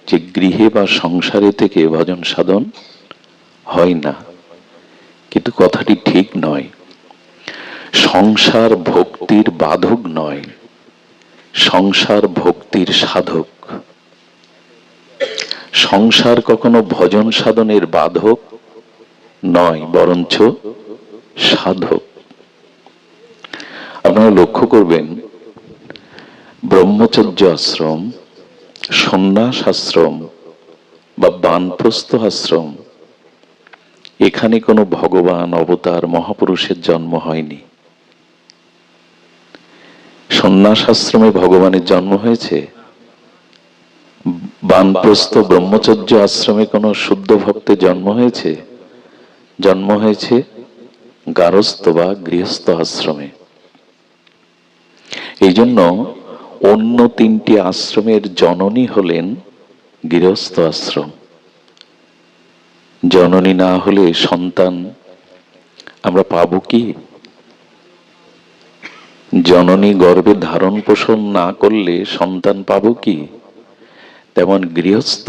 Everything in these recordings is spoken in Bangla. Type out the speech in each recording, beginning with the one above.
যে গৃহে বা সংসারে থেকে ভজন সাধন হয় না, কিন্তু কথাটি ঠিক নয়। সংসার ভক্তির বাধক নয়, সংসার ভক্তির সাধক। সংসার কখনো ভজন সাধনের বাধক নয়, বরঞ্চ সাধক। আপনারা লক্ষ্য করবেন, ব্রহ্মচর্য আশ্রম, সন্ন্যাস আশ্রম বা বানপ্রস্থ আশ্রম, এখানে কোনো ভগবান অবতার মহাপুরুষের জন্ম হয়নি। সন্ন্যাস আশ্রমে ভগবানের জন্ম হয়েছে, বানপ্রস্থ ব্রহ্মচর্য আশ্রমে কোনো শুদ্ধ ভক্তের জন্ম হয়েছে? জন্ম হয়েছে গারস্থ বা গৃহস্থ আশ্রমে। এই জন্য অন্য তিনটি আশ্রমের জননী হলেন গৃহস্থ আশ্রম। জননী না হলে সন্তান আমরা পাবো কি? জননী গর্ভে ধারণ পোষণ না করলে সন্তান পাবো কি? তেমন গৃহস্থ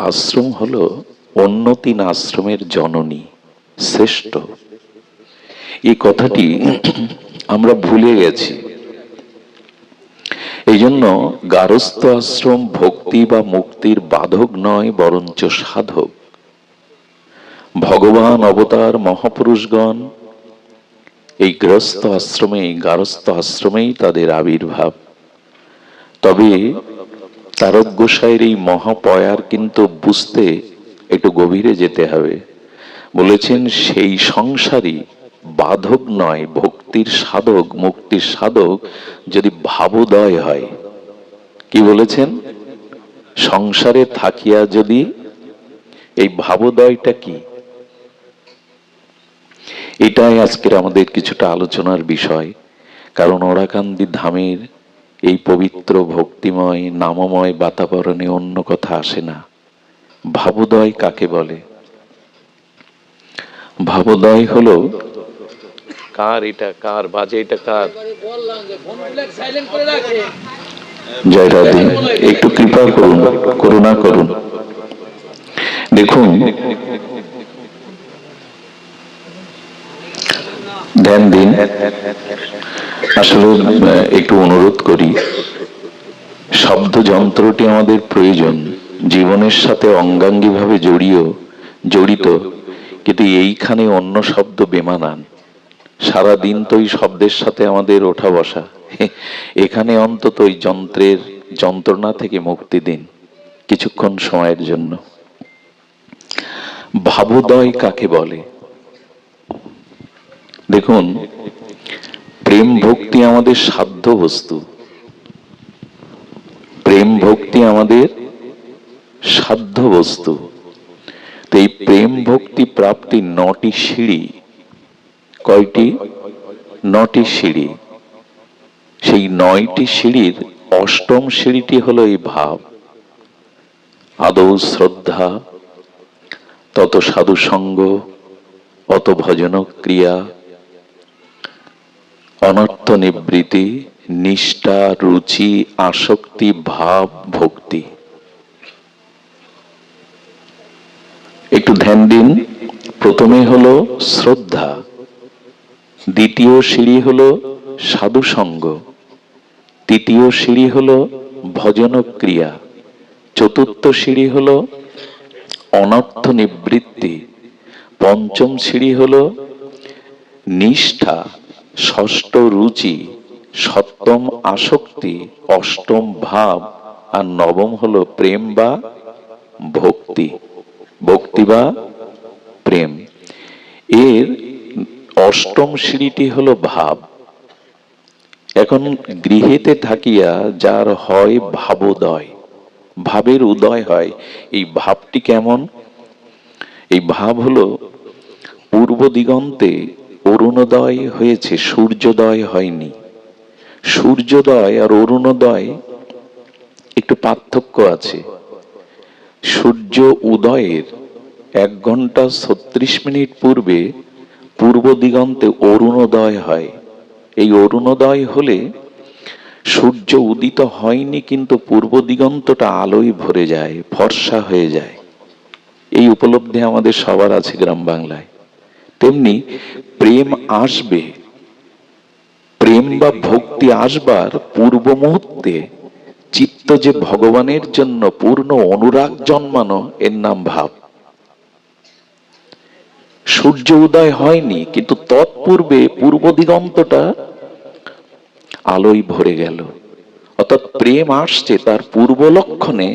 আশ্রম হলো অন্য তিন আশ্রমের জননী, শ্রেষ্ঠ। এই কথাটি আমরা ভুলে গেছি। এই জন্য গারস্থ আশ্রম ভক্তি বা মুক্তির বাধক নয়, বরঞ্চ সাধক। ভগবান অবতার মহাপুরুষগণ এই গৃহস্থ আশ্রমে, গারস্থ আশ্রমেই তাদের আবির্ভাব। তবে তারক গোসাইয়ের এই মহাপয়ার কিন্তু বুঝতে একটু গভীরে যেতে হবে। বলেছেন সেই সংসারই বাধক নয়, ভক্তির সাধক, মুক্তির সাধক যদি ভাবোদয় হয়। কি বলেছেন? সংসারে থাকিয়া যদি এই ভাবোদয়টা কি, এটাই আজকের আমাদের কিছুটা আলোচনার বিষয়। কারণ ওরাকান্দি ধামের এই পবিত্র ভক্তিময় নামময় বাতাবরণে অন্য কথা আসে না। ভাবোদয় কাকে বলে? ভাবোদয় হলো, কার এটা, কার বাজে, এটা কার? জয় রাধে, একটু কৃপা করুন, করুণা করুন। দেখুন, ধ্যান দিন। আসলে একটু অনুরোধ করি, শব্দ যন্ত্রটি আমাদের প্রয়োজন, জীবনের সাথে অঙ্গাঙ্গিভাবে জড়িত, কিন্তু এইখানে অন্য শব্দ বেমানান। সারাদিন তো এই শব্দের সাথে আমাদের ওঠা বসা, এখানে অন্তত ওই যন্ত্রের যন্ত্রণা থেকে মুক্তি দিন কিছুক্ষণ সময়ের জন্য। ভাবোদয় কাকে বলে? দেখুন, প্রেম ভক্তি আমাদের সাধ্য বস্তু, প্রেম ভক্তি আমাদের সাধ্য বস্তু। তো এই প্রেম ভক্তি প্রাপ্তি 9টি সিঁড়ি। কয়টি? 9টি সিঁড়ি। সেই 9টি সিঁড়ির অষ্টম সিঁড়িটি হলো এই ভাব। আদৌ শ্রদ্ধা, তত সাধু সঙ্গ, অত ভজন ক্রিয়া, অনর্থ নিবৃত্তি, নিষ্ঠা, রুচি, আসক্তি, ভাব, ভক্তি। একটু ধ্যান দিন। প্রথমে হলো শ্রদ্ধা, দ্বিতীয় সিঁড়ি হলো সাধু সঙ্গ, তৃতীয় সিঁড়ি হলো ভজন ক্রিয়া, চতুর্থ সিঁড়ি হলো অনর্থ নিবৃত্তি, পঞ্চম সিঁড়ি হলো নিষ্ঠা, ষষ্ঠ রুচি, সপ্তম আসক্তি, অষ্টম ভাব, আর নবম হলো প্রেম বা ভক্তি, ভক্তি বা প্রেম। এর অষ্টম সিঁড়িটি হলো ভাব। এখন গৃহেতে থাকিয়া যার হয় ভাবোদয়, ভাবের উদয় হয়, এই ভাবটি কেমন? এই ভাব হলো পূর্ব দিগন্তে অরুণোদয় হয়েছে, সূর্যোদয় হয়নি। সূর্যোদয় আর অরুণোদয় একটু পার্থক্য আছে। সূর্য উদয়ের 1 ঘন্টা 36 মিনিট পূর্বে পূর্ব দিগন্তে অরুণোদয় হয়। এই অরুণোদয় হলে সূর্য উদিত হয়নি কিন্তু পূর্ব দিগন্তটা আলোয় ভরে যায়, ফর্সা হয়ে যায়। এই উপলব্ধি আমাদের সবার আছে গ্রাম বাংলায়। তেমনি প্রেম আসবে, প্রেম বা ভক্তি আসবার পূর্ব মুহূর্তে চিত্ত যে ভগবানের জন্য পূর্ণ অনুরাগ জন্মানো, এর নাম ভাব। সূর্য উদয় হয়নি কিন্তু তৎপূর্বে পূর্ব দিগন্তটা আলোয় ভরে গেল, অর্থাৎ প্রেম আসছে তার পূর্ব লক্ষণে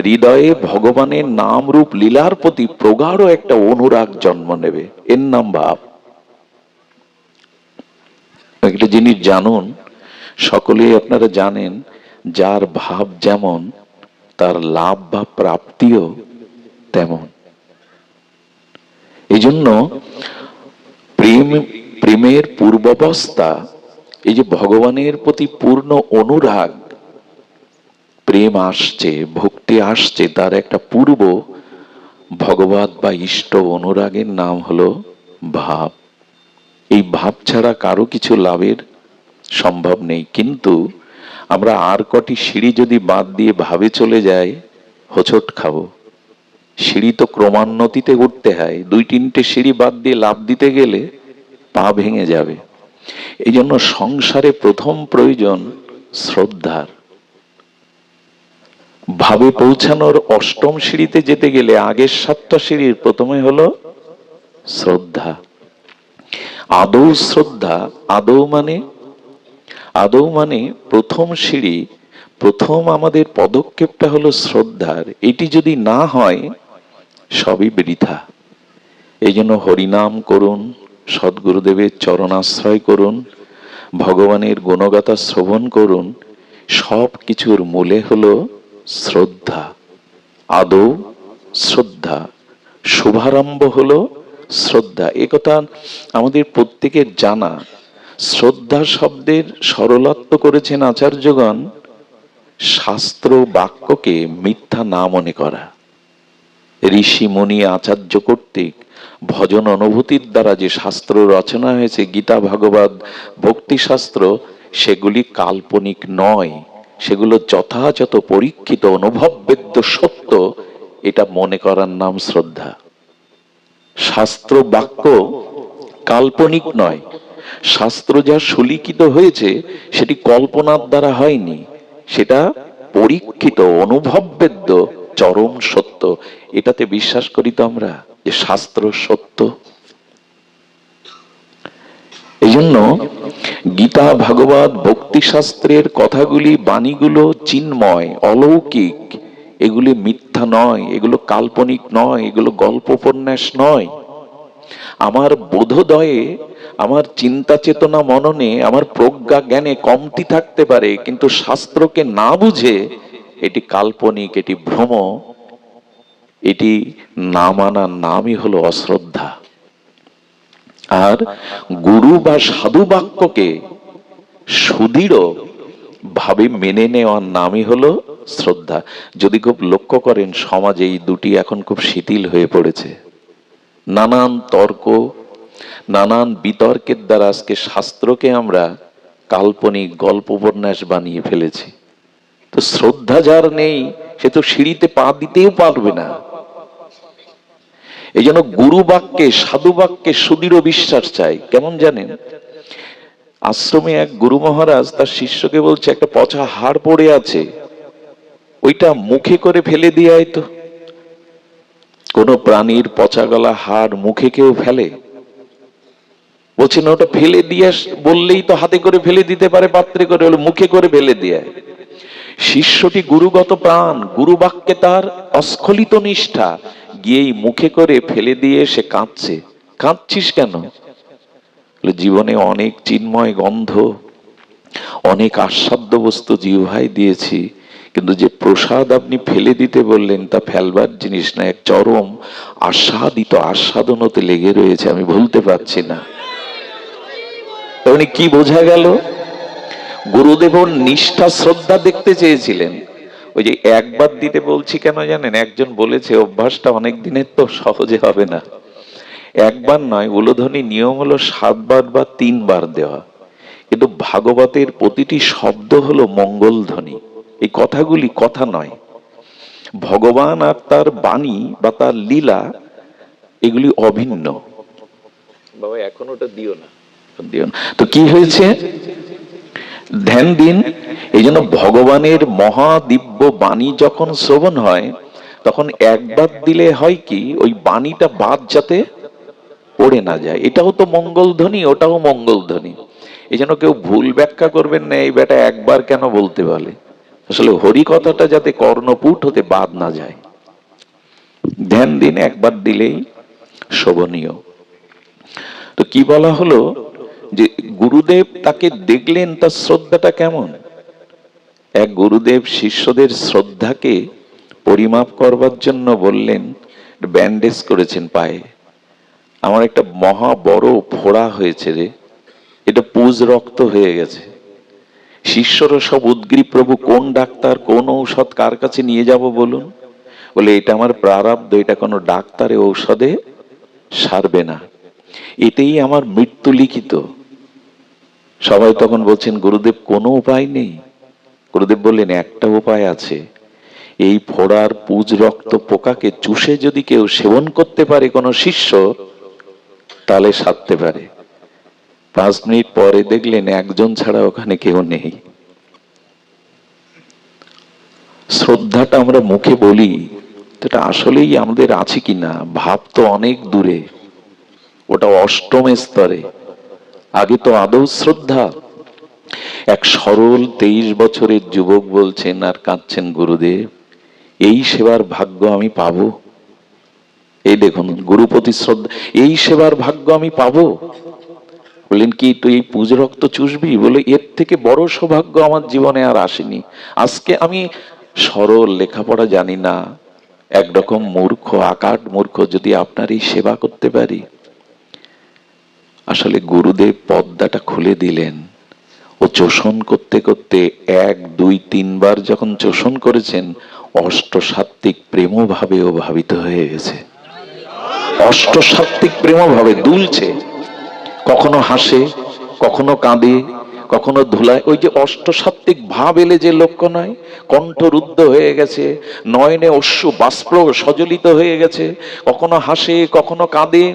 হৃদয়ে ভগবানের নাম রূপ লীলার প্রতি প্রগাঢ় একটা অনুরাগ জন্ম নেবে, এর নাম ভাব। একটা জিনিস জানুন, সকলেই আপনারা জানেন, যার ভাব যেমন তার লাভ বা প্রাপ্তিও তেমন। এই জন্য প্রেমের পূর্বাবস্থা, এই যে ভগবানের প্রতি পূর্ণ অনুরাগ, প্রেম আসছে, ভক্তি আসছে, তার একটা পূর্ব ভগবত বা ইষ্ট অনুরাগের নাম হলো ভাব। এই ভাব ছাড়া কারো কিছু লাভের সম্ভব নেই। কিন্তু আমরা আর কটি সিঁড়ি যদি বাদ দিয়ে ভাবে চলে যাই, হোঁচট খাবো। সিঁড়ি তো ক্রমান্বতিতে উঠতে হয়, 2-3টে সিঁড়ি বাদ দিয়ে লাভ দিতে গেলে পা ভেঙে যাবে। এই জন্য সংসারে প্রথম প্রয়োজন শ্রদ্ধার। ভাবে পৌঁছানোর অষ্টম সিঁড়িতে যেতে গেলে আগের 7টা সিঁড়ির প্রথমে হলো শ্রদ্ধা। আদৌ শ্রদ্ধা, আদৌ মানে প্রথম সিঁড়ি, প্রথম আমাদের পদক্ষেপটা হলো শ্রদ্ধার। এটি যদি না হয় সবই বৃথা। এই জন্য হরিনাম করুন, সদ্গুরুদেবের চরণাশ্রয় করুন, ভগবানের গুণগাথা শ্রবণ করুন। সব কিছুর মূলে হলো শ্রদ্ধা। আদৌ শ্রদ্ধা, শুভারম্ভ হলো শ্রদ্ধা। একথা আমাদের প্রত্যেকের জানা। শ্রদ্ধা শব্দের সরলত্ব করেছেন আচার্যগণ, শাস্ত্র বাক্যকে মিথ্যা না মনে করা। ঋষি মুনি আচার্য কর্তৃক ভজন অনুভূতির দ্বারা যে শাস্ত্র রচনা হয়েছে, গীতা, ভাগবত, ভক্তি শাস্ত্র, সেগুলি কাল্পনিক নয়, সেগুলো যথাযথ পরীক্ষিত অনুভববেদ্য সত্য। এটা মনে করার নাম শ্রদ্ধা। শাস্ত্র বাক্য কাল্পনিক নয়, শাস্ত্র যা সুলিখিত হয়েছে সেটি কল্পনার দ্বারা হয়নি, সেটা পরীক্ষিত অনুভববেদ্য চরম সত্য। এটাতে বিশ্বাস করি তো আমরা যে শাস্ত্র সত্য। এই জন্য গীতা, ভাগবত, ভক্তি শাস্ত্রের কথাগুলি, বাণীগুলো চিন্ময়, অলৌকিক। এগুলি মিথ্যা নয়, এগুলো কাল্পনিক নয়, এগুলো গল্প উপন্যাস নয়। আমার বোধোদয়ে, আমার চিন্তা চেতনা মননে, আমার প্রজ্ঞা জ্ঞানে কমতি থাকতে পারে, কিন্তু শাস্ত্রকে না বুঝে এটি কাল্পনিক, এটি ভ্রম, এটি না মানার নামই হলো অশ্রদ্ধা। আর গুরু বা সাধু বাক্যকে সুদৃঢ় ভাবে মেনে নেওয়ার নামই হলো শ্রদ্ধা। যদি খুব লক্ষ্য করেন, সমাজে এই দুটি এখন খুব শিথিল হয়ে পড়েছে। নানান তর্ক, নানান বিতর্কের দ্বারা আজকে শাস্ত্রকে আমরা কাল্পনিক গল্প উপন্যাস বানিয়ে ফেলেছি। তো শ্রদ্ধা যার নেই, সে তো সিঁড়িতে পা দিতেও পারবে না। এই জন্য গুরু বাক্যে, সাধু বাক্যে সুদৃঢ় বিশ্বাস চাই। কেমন জানেন, আশ্রমে এক গুরু মহারাজ তার শিষ্যকে বলছে, একটা পচা হাড় পড়ে আছে, ওইটা মুখে করে ফেলে দিয়ে আয় তো। কোন প্রাণীর পচা গলা হাড় মুখে কেউ ফেলে? বলছেন ওটা ফেলে দিয়ে বললেই তো হাতে করে ফেলে দিতে পারে, পাত্রে করে, হলো মুখে করে ফেলে দিয়ে। শিষ্যটি গুরুগত প্রাণ, গুরু বাক্যে তার অস্খলিত নিষ্ঠা, গিয়েই মুখে করে ফেলে দিয়ে সে কাঁদছে। কাঁদছিস কেন? জীবনে অনেক চিন্ময় গন্ধ, অনেক আস্বাদ্য বস্তু জিহ্বায় দিয়েছি, কিন্তু যে প্রসাদ আপনি ফেলে দিতে বললেন তা ফেলবার জিনিস না, এক চরম আস্বাদিত আস্বাদনতে লেগে রয়েছে, আমি ভুলতে পারছি না। কি বোঝা গেল? গুরুদেব নিষ্ঠা শ্রদ্ধা দেখতে চেয়েছিলেন। ওই যে একবার দিতে বলছি কেন জানেন, একজন বলেছে অভ্যাসটা অনেক দিনের তো সহজে হবে না। একবার নয়, উলোধ্বনি নিয়ম হলো 7 বার বা 3 বার দেওয়া। কিন্তু ভাগবতের প্রতিটি শব্দ হলো মঙ্গলধ্বনি। এই কথাগুলি কথা নয়, ভগবান আর তার বাণী বা তার লীলা এগুলি অভিন্ন। বাবা এখন ওটা দিও না, দিও না। তো কি হয়েছে, ধ্যান দিন। এই জন্য ভগবানের মহাদিব্য বাণী যখন শ্রবণ হয়, তখন একবার দিলে হয় কি, ওই বাণীটা বাদ যাতে পড়ে না যায়। এটাও তো মঙ্গলধ্বনি, ওটাও মঙ্গলধ্বনি। এই জন্য কেউ ভুল ব্যাখ্যা করবেন না, এই বেটা একবার কেন বলতে বলে। আসলে হরি কথাটা যাতে কর্ণপুট হতে বাদ না যায়। ধ্যান দিন, একবার দিলেই শোভনীয়। তো কি বলা হলো যে গুরুদেব তাকে দেখলেন, তার শ্রদ্ধাটা কেমন। এক গুরুদেব শিষ্যদের শ্রদ্ধাকে পরিমাপ করবার জন্য বললেন, ব্যান্ডেজ করেছেন পায়ে। আমার একটা মহা বড় ফোড়া হয়েছে রে, এটা পুজ রক্ত হয়ে গেছে। শিষ্যরা সব উদ্গ্রীব, প্রভু কোন ডাক্তার, কোন ঔষধ কার কাছে নিয়ে যাব বলুন। বলে এটা আমার প্রারব্ধ, এটা কোনো ডাক্তারে ঔষধে সারবে না, এতেই আমার মৃত্যু লিখিত। সবাই তখন বলছেন, গুরুদেব কোনো উপায় নেই। গুরুদেব বললেন, একটা উপায় আছে। এই ফোড়ার পুজ রক্ত পোকাকে চুষে যদি কেউ সেবন করতে পারে কোনো শিষ্য, তাহলে সারতে পারে। 5 মিনিট পরে দেখলেন একজন ছাড়া ওখানে কেউ নেই। শ্রদ্ধাটা আমরা মুখে বলি, এটা আসলেই আমাদের আছে কিনা, ভাব তো অনেক দূরে, ওটা অষ্টম স্তরে। আগে তো আদৌ শ্রদ্ধা। এক সরল 23 বছরের যুবক বলছেন আর কাঁদছেন, গুরুদেব এই সেবার ভাগ্য আমি পাবো? এই দেখুন গুরুপতি শ্রদ্ধা, এই সেবার ভাগ্য আমি পাবো? বললেন কি তুই এই পুজ রক্ত চুষবি? বলে এর থেকে বড় সৌভাগ্য আমার জীবনে আর আসেনি। আজকে আমি সরল, লেখাপড়া জানি না, একরকম মূর্খ, আকাট মূর্খ, যদি আপনার এই সেবা করতে পারি। আসলে গুরুদেব পর্দাটা খুলে দিলেন। ও চোষণ করতে করতে 1, 2, 3 বার যখন চোষণ করেছেন, অষ্টসাত্ত্বিক প্রেম ভাবে ও ভাবিত হয়ে গেছে। অষ্টসাত্ত্বিক প্রেম ভাবে দুলছে, কখনো হাসে, কখনো কাঁদে, কখনো ধুলায়। ওই যে অষ্টসাত্ত্বিক ভাব এলে যে লক্ষ্য নয়, কণ্ঠ রুদ্ধ হয়ে গেছে, নয়নে অশ্রু বাষ্প সজলিত হয়ে গেছে, কখনো হাসে, কখনো কাঁদে।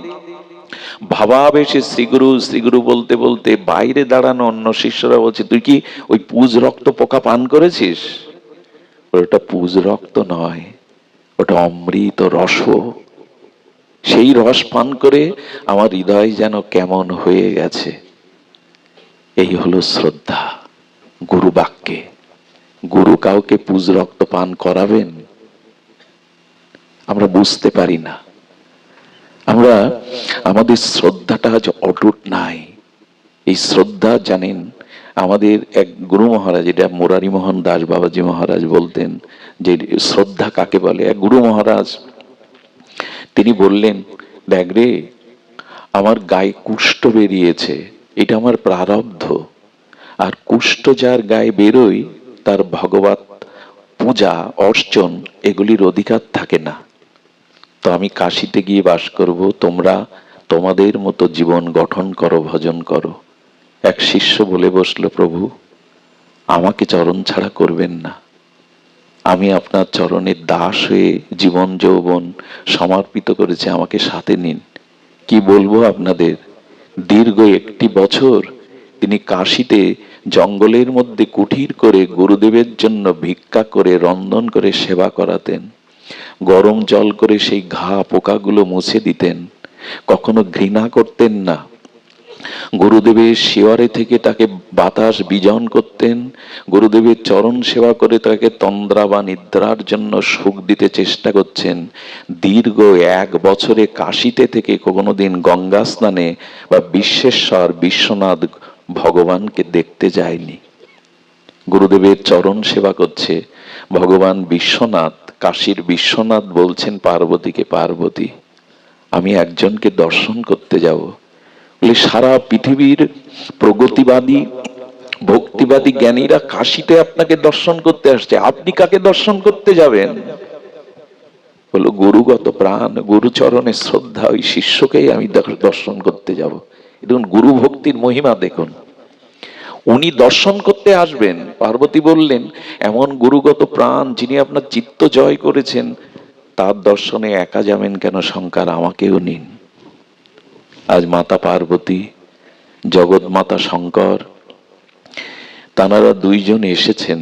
ভাবাবেশে শ্রীগুরু শ্রীগুরু বলতে বলতে বাইরে দাঁড়ানো অন্য শিষ্যরা বলছে, তুই কি ওই পুজ রক্ত পোকা পান করেছিস? ওটা পুজ রক্ত নয়, ওটা অমৃত রস। সেই রস পান করে আমার হৃদয় যেন কেমন হয়ে গেছে। এই হলো শ্রদ্ধা গুরু বাক্যে। গুরু কাউকে পুজ রক্ত পান করাবেন? আমরা বুঝতে পারি না। আমরা আমাদের শ্রদ্ধাটা আজ অটুট নাই। এই শ্রদ্ধা জানেন, আমাদের এক গুরু মহারাজ, এটা মুরারি মোহন দাস বাবাজি মহারাজ বলতেন যে শ্রদ্ধা কাকে বলে। এক গুরু মহারাজ তিনি বললেন, দেখ রে, আমার গায়ে কুষ্ঠ বেরিয়েছে, এটা আমার প্রারব্ধ। আর কুষ্ঠ যার গায়ে বেরোয়, তার ভগবত পূজা অর্চন এগুলির অধিকার থাকে না। তো আমি কাশিতে গিয়ে বাস করব, তোমরা তোমাদের মতো জীবন গঠন করো, ভজন করো। এক শিষ্য বলে বসলো, প্রভু আমাকে চরণ ছাড়া করবেন না, আমি আপনার চরণের দাস হয়ে জীবন যৌবন সমর্পিত করেছি, আমাকে সাথে নিন। কি বলবো আপনাদের, দীর্ঘ 1 বছর তিনি কাশীতে জঙ্গলের মধ্যে কুঠির করে গুরুদেবের জন্য ভিক্ষা করে রন্ধন করে সেবা করাতেন। গরম জল করে সেই ঘা পোকাগুলো মুছে দিতেন, কখনো ঘৃণা করতেন না। গুরুদেবের শিয়রে থেকে তাকে বাতাস বিজন করতেন, গুরুদেবের চরণ সেবা করে তাকে তন্দ্রা বা নিদ্রার জন্য সুখ দিতে চেষ্টা করছেন। দীর্ঘ 1 বছরে কাশীতে থেকে কোনোদিন গঙ্গা স্নানে বা বিশ্বেশ্বর বিশ্বনাথ ভগবানকে দেখতে যায়নি। গুরুদেবের চরণ সেবা করছে। ভগবান বিশ্বনাথ, কাশীর বিশ্বনাথ বলছেন পার্বতীকে, পার্বতী আমি একজনকে দর্শন করতে যাব। সারা পৃথিবীর প্রগতিবাদী ভক্তিবাদী জ্ঞানীরা কাশীতে আপনাকে দর্শন করতে আসছে, আপনি কাকে দর্শন করতে যাবেন? বলো গুরুগত প্রাণ, গুরুচরণে শ্রদ্ধা, ওই শিষ্যকেই আমি দর্শন করতে যাব। দেখুন গুরু ভক্তির মহিমা দেখুন। উনি দর্শন করতে আসবেন। পার্বতী বললেন, এমন গুরুগত প্রাণ যিনি আপনার চিত্ত জয় করেছেন, তার দর্শনে একা যাবেন কেন শঙ্কর, আমাকেও নিন। আজ মাতা পার্বতী, জগৎ মাতা শঙ্কর, তাঁরা দুইজন এসেছেন।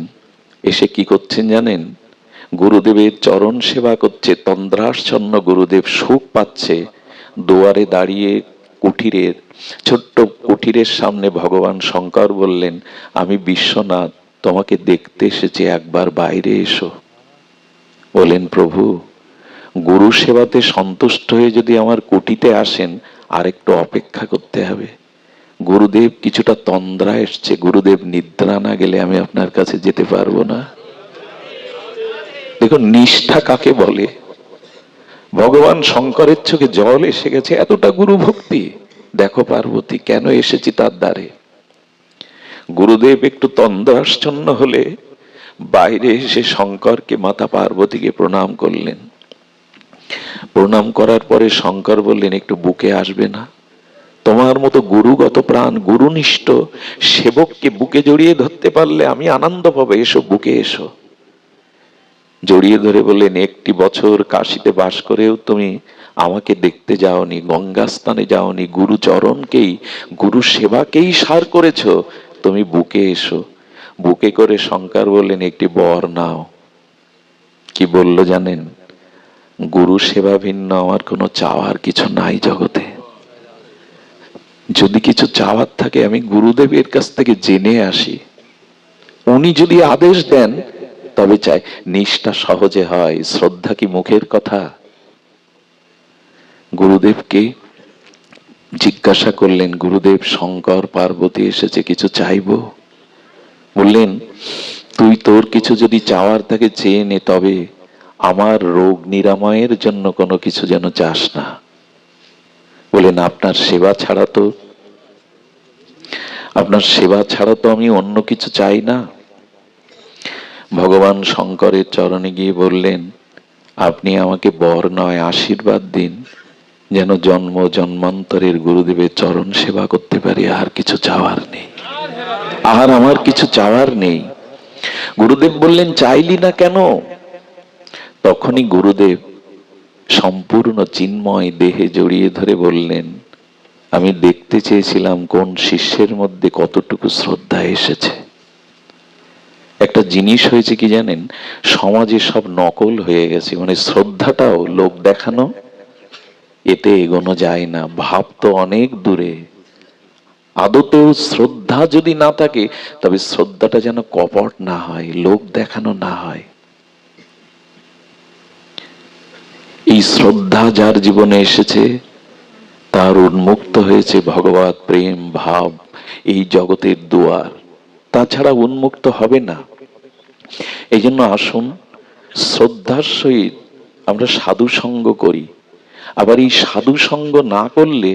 এসে কি করছেন জানেন? গুরুদেবের চরণ সেবা করছে। তন্দ্রাচ্ছন্ন গুরুদেব সুখ পাচ্ছে। দুয়ারে দাঁড়িয়ে কুঠিরের, ছোট্ট কুঠিরের সামনে ভগবান শঙ্কর বললেন, আমি বিশ্বনাথ তোমাকে দেখতে এসেছি, একবার বাইরে এসো। বলেন, প্রভু গুরু সেবাতে সন্তুষ্ট হয়ে যদি আমার কুটিতে আসেন, আর একটু অপেক্ষা করতে হবে। গুরুদেব কিছুটা তন্দ্রা এসছে, গুরুদেব নিদ্রা না গেলে আমি আপনার কাছে যেতে পারবো না। দেখুন নিষ্ঠা কাকে বলে। ভগবান শঙ্করের চোখে জল এসে গেছে, এতটা গুরু ভক্তি। দেখো পার্বতী, কেন এসেছি তার দ্বারে। গুরুদেব একটু তন্দ্রাচ্ছন্ন হলে বাইরে এসে শঙ্করকে, মাতা পার্বতীকে প্রণাম করলেন। প্রণাম করার পরে শঙ্কর বললেন, একটু বুকে আসবে না? তোমার মতো গুরুগত প্রাণ, গুরুনিষ্ঠ সেবককে বুকে জড়িয়ে ধরতে পারলে আমি আনন্দ পাবো, এসো বুকে এসো। জড়িয়ে ধরে বললেন, একটি বছর কাশীতে বাস করেও তুমি আমাকে দেখতে যাওনি, গঙ্গা স্থানে যাওনি, গুরু চরণকেই, গুরু সেবাকেই সার করেছো, তুমি বুকে এসো। বুকে করে শঙ্কর বললেন, একটি বর নাও। কি বলল জানেন? গুরু সেবা ভিন্ন আমার কোনো চাওয়ার কিছু নাই জগতে। যদি কিছু চাওয়ার থাকে আমি গুরুদেবের কাছ থেকে জেনে আসি, উনি যদি আদেশ দেন তবে চাই। নিষ্ঠা সহজে হয়, শ্রদ্ধা কি মুখের কথা? গুরুদেবকে জিজ্ঞাসা করলেন, গুরুদেব শঙ্কর পার্বতী এসেছে, কিছু চাইবো? বললেন, তুই তোর কিছু যদি চাওয়ার থাকে চেয়ে নে, তবে আমার রোগ নিরাময়ের জন্য কোনো কিছু যেন চাস না। বলেন, আপনার সেবা ছাড়া তো, আপনার সেবা ছাড়া তো আমি অন্য কিছু চাই না। ভগবান শঙ্করের চরণে গিয়ে বললেন, আপনি আমাকে বর নয় আশীর্বাদ দিন, যেন জন্ম জন্মান্তরের গুরুদেবের চরণ সেবা করতে পারি। আর কিছু চাওয়ার নেই, আর আমার কিছু চাওয়ার নেই। গুরুদেব বললেন, চাইলি না কেন? তখনই গুরুদেব সম্পূর্ণ চিন্ময় দেহে জড়িয়ে ধরে বললেন, আমি দেখতে চেয়েছিলাম কোন শিষ্যের মধ্যে কতটুকু শ্রদ্ধা এসেছে। একটা জিনিস হয়েছে কি জানেন, সমাজে সব নকল হয়ে গেছে, মানে শ্রদ্ধাটাও লোক দেখানো, এতে এগোনো যায় না। ভাব তো অনেক দূরে। আদতেও শ্রদ্ধা যদি না থাকে, তবে শ্রদ্ধাটা যেন কপট না হয়, লোক দেখানো না হয়। এই শ্রদ্ধা যার জীবনে এসেছে, তার উন্মুক্ত হয়েছে ভগবত প্রেম ভাব, এই জগতের দুয়ার। তাছাড়া উন্মুক্ত হবে না। এই জন্য আসুন শ্রদ্ধার সহিত আমরা সাধু সঙ্গ করি। আবার এই সাধু সঙ্গ না করলে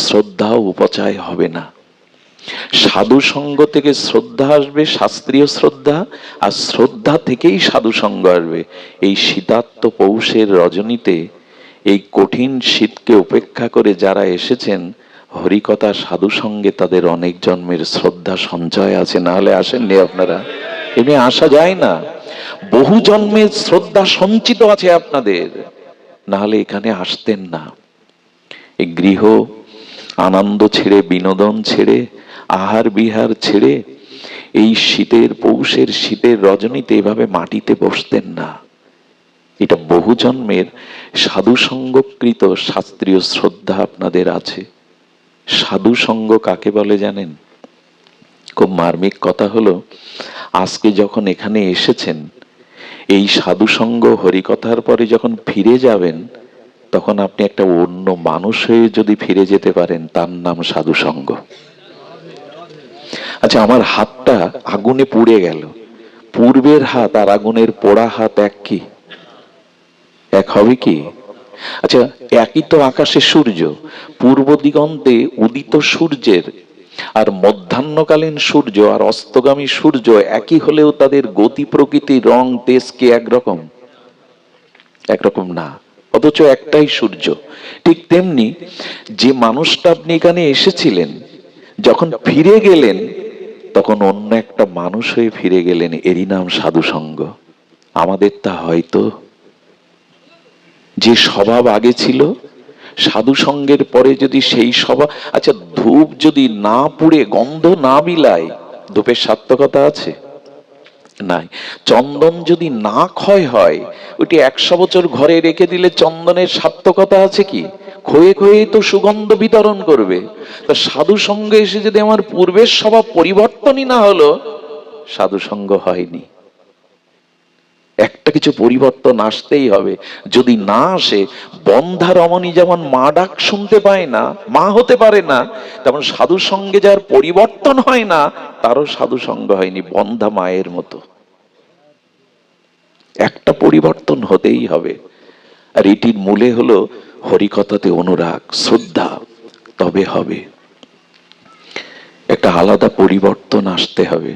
শ্রদ্ধা উপচয় হবে না। সাধু সঙ্গ থেকে শ্রদ্ধা আসবে, শাস্ত্রীয় শ্রদ্ধা, আর শ্রদ্ধা থেকেই সাধু সঙ্গ আসবে। এই শীতার্ত পৌষের রজনীতে, এই কঠিন শীতকে উপেক্ষা করে যারা এসেছেন হরিকথা সাধু সঙ্গে, তাদের অনেক জন্মের শ্রদ্ধা সঞ্চয় আছে, না হলে আসেননি আপনারা। এমনি আসা যায় না। বহু জন্মের শ্রদ্ধা সঞ্চিত আছে আপনাদের, না হলে এখানে আসতেন না। এই গৃহ আনন্দ ছেড়ে, বিনোদন ছেড়ে, আহার বিহার ছেড়ে এই শীতের পৌষের শীতের রজনীতে এভাবে মাটিতে বসতেন না। এটা বহু জন্মের সাধু সঙ্গকৃত শাস্ত্রীয় শ্রদ্ধা আপনাদের আছে। সাধু সঙ্গ কাকে বলে জানেন? খুব মার্মিক কথা হলো, আজকে যখন এখানে এসেছেন, এই সাধু সঙ্গ হরিকথার পরে যখন ফিরে যাবেন, তখন আপনি একটা অন্য মানুষ হয়ে যদি ফিরে যেতে পারেন, তার নাম সাধু সঙ্গ। আচ্ছা, আমার হাতটা আগুনে পুড়ে গেল, পূর্বের হাত আর আগুনের পোড়া হাত এক কি? এক হবে কি? আচ্ছা, একই তো আকাশে সূর্য, পূর্ব দিগন্তে উদিত সূর্যের আর মধ্যাহ্নকালীন সূর্য আর অস্তগামী সূর্য একই হলেও তাদের গতি প্রকৃতি রং তেজ কি একরকম? একরকম না, অথচ একটাই সূর্য। ঠিক তেমনি যে মানুষটা আপনি এখানে এসেছিলেন, যখন ফিরে গেলেন তখন অন্য একটা মানুষ হয়ে ফিরে গেলেন, এরই নাম সাধু সঙ্গ। আমাদের তা হয়তো যে স্বভাব আগে ছিল, সাধু সঙ্গের পরে যদি সেই স্বভাব, আচ্ছা ধূপ যদি না পুড়ে গন্ধ না বিলায়, ধূপের সার্থকতা আছে? নাই। চন্দন যদি না ক্ষয় হয়, ওইটি 100 বছর ঘরে রেখে দিলে চন্দনের সার্থকতা আছে কি? ক্ষয়ে ক্ষয়ে তো সুগন্ধ বিতরণ করবে। তো সাধু সঙ্গে এসে যদি আমার পূর্বের স্বভাব পরিবর্তনই না হলো, সাধু সঙ্গ হয়নি। একটা কিছু পরিবর্তন আসতেই হবে। যদি না আসে, বন্ধা রমণী যেমন মা ডাক শুনতে পায় না, মা হতে পারে না, তেমন সাধু সঙ্গে যার পরিবর্তন হয় না, তারও সাধু সঙ্গ হয়নি, বন্ধা মায়ের মতো। একটা পরিবর্তন হতেই হবে। আর এটির মূলে হলো হরিকথাতে অনুরাগ, শ্রদ্ধা, তবে হবে। একটা আলাদা পরিবর্তন আসতে হবে।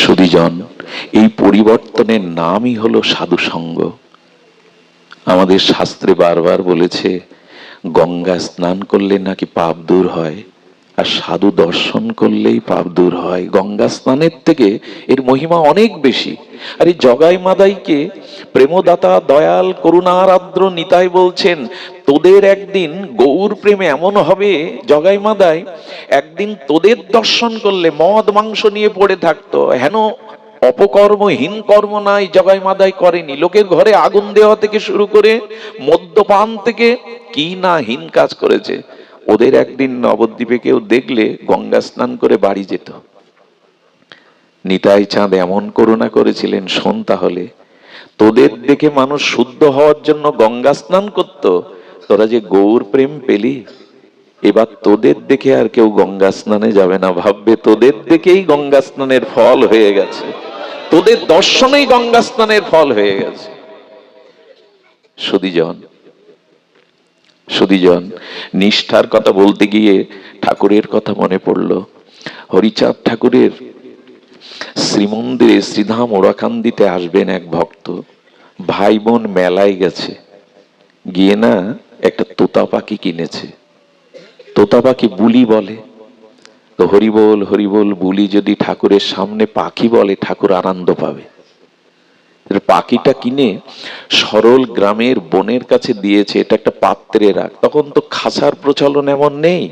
সুধীজন, এই পরিবর্তনের নামই হলো সাধু সঙ্গ। আমাদের শাস্ত্রে বারবার বলেছে, গঙ্গা স্নান করলে নাকি পাপ দূর হয়, আর সাধু দর্শন করলেই পাপ দূর হয়। গঙ্গা স্নানের থেকে এর মহিমা অনেক বেশি। আর এই জগাই মাদাইকে প্রেমদাতা দয়াল করুণার আর্দ্র নিতাই বলছেন, তোদের একদিন গৌর প্রেমে এমন হবে জগাই মাদাই, একদিন তোদের দর্শন করলে মদ মাংস নিয়ে পড়ে থাকতো, হেন অপকর্মহীন কর্ম নাই জগাই মাদাই করেনি। লোকের ঘরে আগুন দেওয়া থেকে শুরু করে মদ্যপান থেকে কি না হীন কাজ করেছে। ওদের একদিন নবদ্বীপে কেউ দেখলে গঙ্গা স্নান করে বাড়ি যেত। নিতাই চাঁদ এমন করুণা করেছিলেন, শোন তাহলে, তোদের দেখে মানুষ শুদ্ধ হওয়ার জন্য গঙ্গা স্নান করত, তোরা যে গৌর প্রেম পেলি, এবার তোদের দেখে আর কেউ গঙ্গা স্নানে যাবে না, ভাববে তোদের দেখেই গঙ্গা স্নানের ফল হয়ে গেছে, তোদের দর্শনেই গঙ্গা স্নানের ফল হয়ে গেছে। সুধীজন, সুধীজন, নিষ্ঠার কথা বলতে গিয়ে ঠাকুরের কথা মনে পড়ল। হরিচাঁদ ঠাকুরের শ্রীমন্দিরে শ্রীধাম ওরাকান্দিতে আসবেন এক ভক্ত। ভাই বোন মেলায় গেছে, গিয়ে না একটা তোতা পাখি কিনেছে। তোতা পাখি বুলি বলে। তো হরিবোল হরিবোল বুলি যদি ঠাকুরের সামনে পাখি বলে, ঠাকুর আনন্দ পাবে। পাখিটা কিনে সরল গ্রামের বোনের কাছে দিয়েছে, এটা একটা পাত্রে রাখ। তখন তো খাঁচার প্রচলন এমন নেই,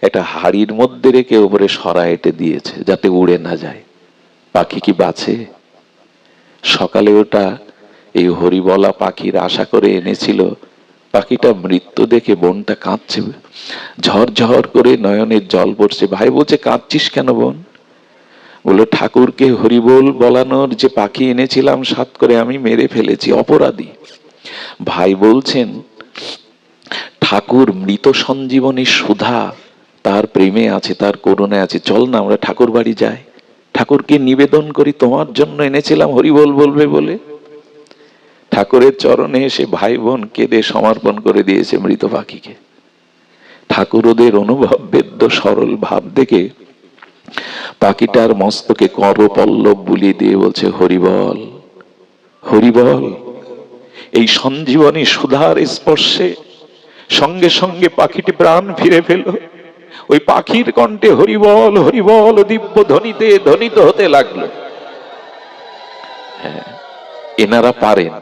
একটা হাড়ির মধ্যে রেখে উপরে সরা এঁটে দিয়েছে যাতে উড়ে না যায়। পাখি কি বাঁচে? সকালে ওটা এই হরিবলা পাখির আশা করে এনেছিল। পাখিটা মৃত্যু দেখে বোনটা কাঁদছে, ঝরঝর করে নয়নের জল পড়ছে। ভাই বলছে, কাঁদছিস কেন বোন? বললো, ঠাকুরকে হরিবোল বলানোর যে পাখি এনেছিলাম সাত করে আমি মেরে ফেলেছি, অপরাধী। ভাই বলছেন, ঠাকুর মৃত সঞ্জীবনী সুধা তার প্রেমে আছে, তার করুণায় আছে, চল না আমরা ঠাকুর বাড়ি যাই, ঠাকুরকে নিবেদন করি, তোমার জন্য এনেছিলাম হরিবোল বলবে বলে। ঠাকুরের চরণে এসে ভাই বোন কেঁদে সমর্পণ করে দিয়েছে মৃত পাখিকে। ঠাকুর ওদের অনুভব বেদ্য সরল ভাব দেখে পাখিটার মস্তকে করপল্লব বুলিয়ে দিয়ে বলছে, হরিবল হরিবল। এই সঞ্জীবনী সুধার স্পর্শে সঙ্গে সঙ্গে পাখিটি প্রাণ ফিরে পেল। ওই পাখির কণ্ঠে হরিবল হরিবল দিব্য ধ্বনিতে ধ্বনিত হতে লাগলো। হ্যাঁ, এনারা পারেন,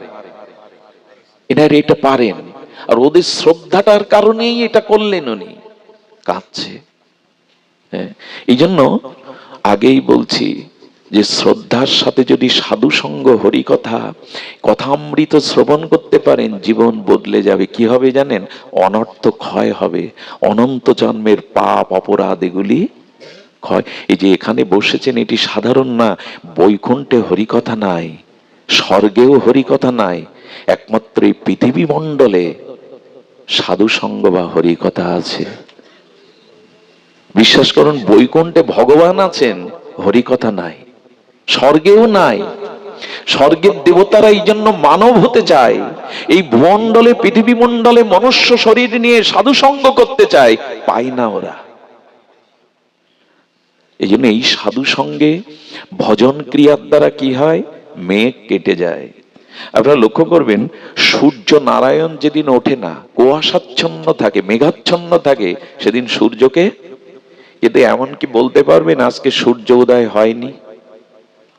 এনারা এটা পারেন। আর ওদের শ্রদ্ধাটার কারণেই এটা করলেন উনি। কাঁদছে। হ্যাঁ, এই জন্য আগেই বলছি যে শ্রদ্ধার সাথে যদি সাধু সঙ্গ, হরি কথা, কথামৃত শ্রবণ করতে পারেন, জীবন বদলে যাবে। কি হবে জানেন? অনর্থ ক্ষয় হবে, অনন্ত জন্মের পাপ অপরাধ এগুলি ক্ষয়। এই যে এখানে বসেছেন, এটি সাধারণ না। বৈকুণ্ঠে হরিকথা নাই, স্বর্গেও হরিকথা নাই, একমাত্র এই পৃথিবী মণ্ডলে সাধু সঙ্গ বা হরিকথা আছে। বিশ্বাস করুন, বৈকুণ্ঠে ভগবান আছেন, হরিকথা নাই, স্বর্গেও নাই। স্বর্গের দেবতারা এই জন্য মানব হতে চায়, এই ভূমণ্ডলে পৃথিবী মণ্ডলে মনুষ্য শরীর নিয়ে সাধু সঙ্গ করতে চায়, পায় না ওরা। এই জন্য এই সাধু সঙ্গে ভজন ক্রিয়ার দ্বারা কি হয়? মেঘ কেটে যায়। আপনারা লক্ষ্য করবেন, সূর্য নারায়ণ যেদিন ওঠে না, কুয়াশাচ্ছন্ন থাকে, মেঘাচ্ছন্ন থাকে, সেদিন সূর্যকে কিন্তু এমন কি বলতে পারবেন আজকে সূর্য উদয় হয়নি?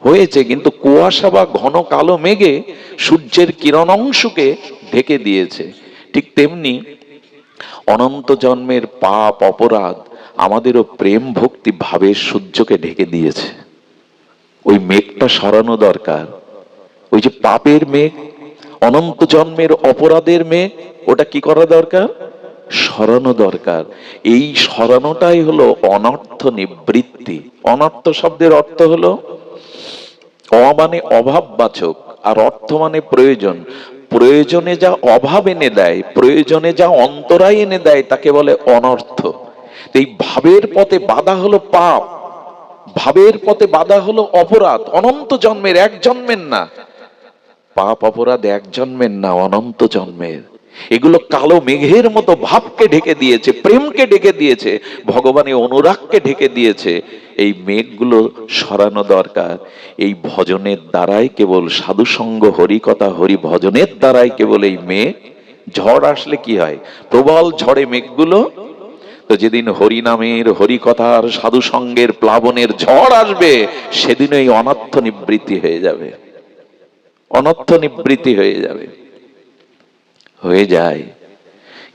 হয়েছে, কিন্তু কুয়াশা বা ঘন কালো মেঘে সূর্যের কিরণ অংশকে ঢেকে দিয়েছে। ঠিক তেমনি অনন্ত জন্মের পাপ অপরাধ আমাদেরও প্রেম ভক্তি ভাবের সূর্যকে ঢেকে দিয়েছে। ওই মেঘটা সরানো দরকার। ওই যে পাপের মেঘ, অনন্ত জন্মের অপরাধের মেঘ, ওটা কি করা দরকার? সরানো দরকার। এই সরানোটাই হলো অনর্থ নিবৃত্তি। অনর্থ শব্দের অর্থ হলো মানে অভাববাচক, আর অর্থ মানে প্রয়োজন। প্রয়োজনে যা অভাব এনে দেয়, প্রয়োজনে যা অন্তরায় এনে দেয়, তাকে বলে অনর্থ। এই ভাবের পথে বাধা হলো পাপ, ভাবের পথে বাধা হলো অপরাধ। অনন্ত জন্মের, এক জন্মের না। পাপ অপরাধ এক জন্মের না, অনন্ত জন্মের। এগুলো কালো মেঘের মতো ভাবকে ঢেকে দিয়েছে, প্রেমকে ঢেকে দিয়েছে, ভগবানের অনুরাগকে ঢেকে দিয়েছে। এই মেঘগুলো সরানো দরকার। এই ভজনের দ্বারাই, কেবল সাধুসঙ্গ হরিকথা হরি ভজনের দ্বারাই কেবল এই মেঘ। ঝড় আসলে কি হয়? প্রবল ঝড়ে মেঘগুলো, তো যেদিন হরি নামের হরিকথার সাধু সঙ্গের প্লাবনের ঝড় আসবে, সেদিন এই অনর্থ নিবৃত্তি হয়ে যাবে। অনর্থ নিবৃত্তি হয়ে যাবে, হয়ে যায়।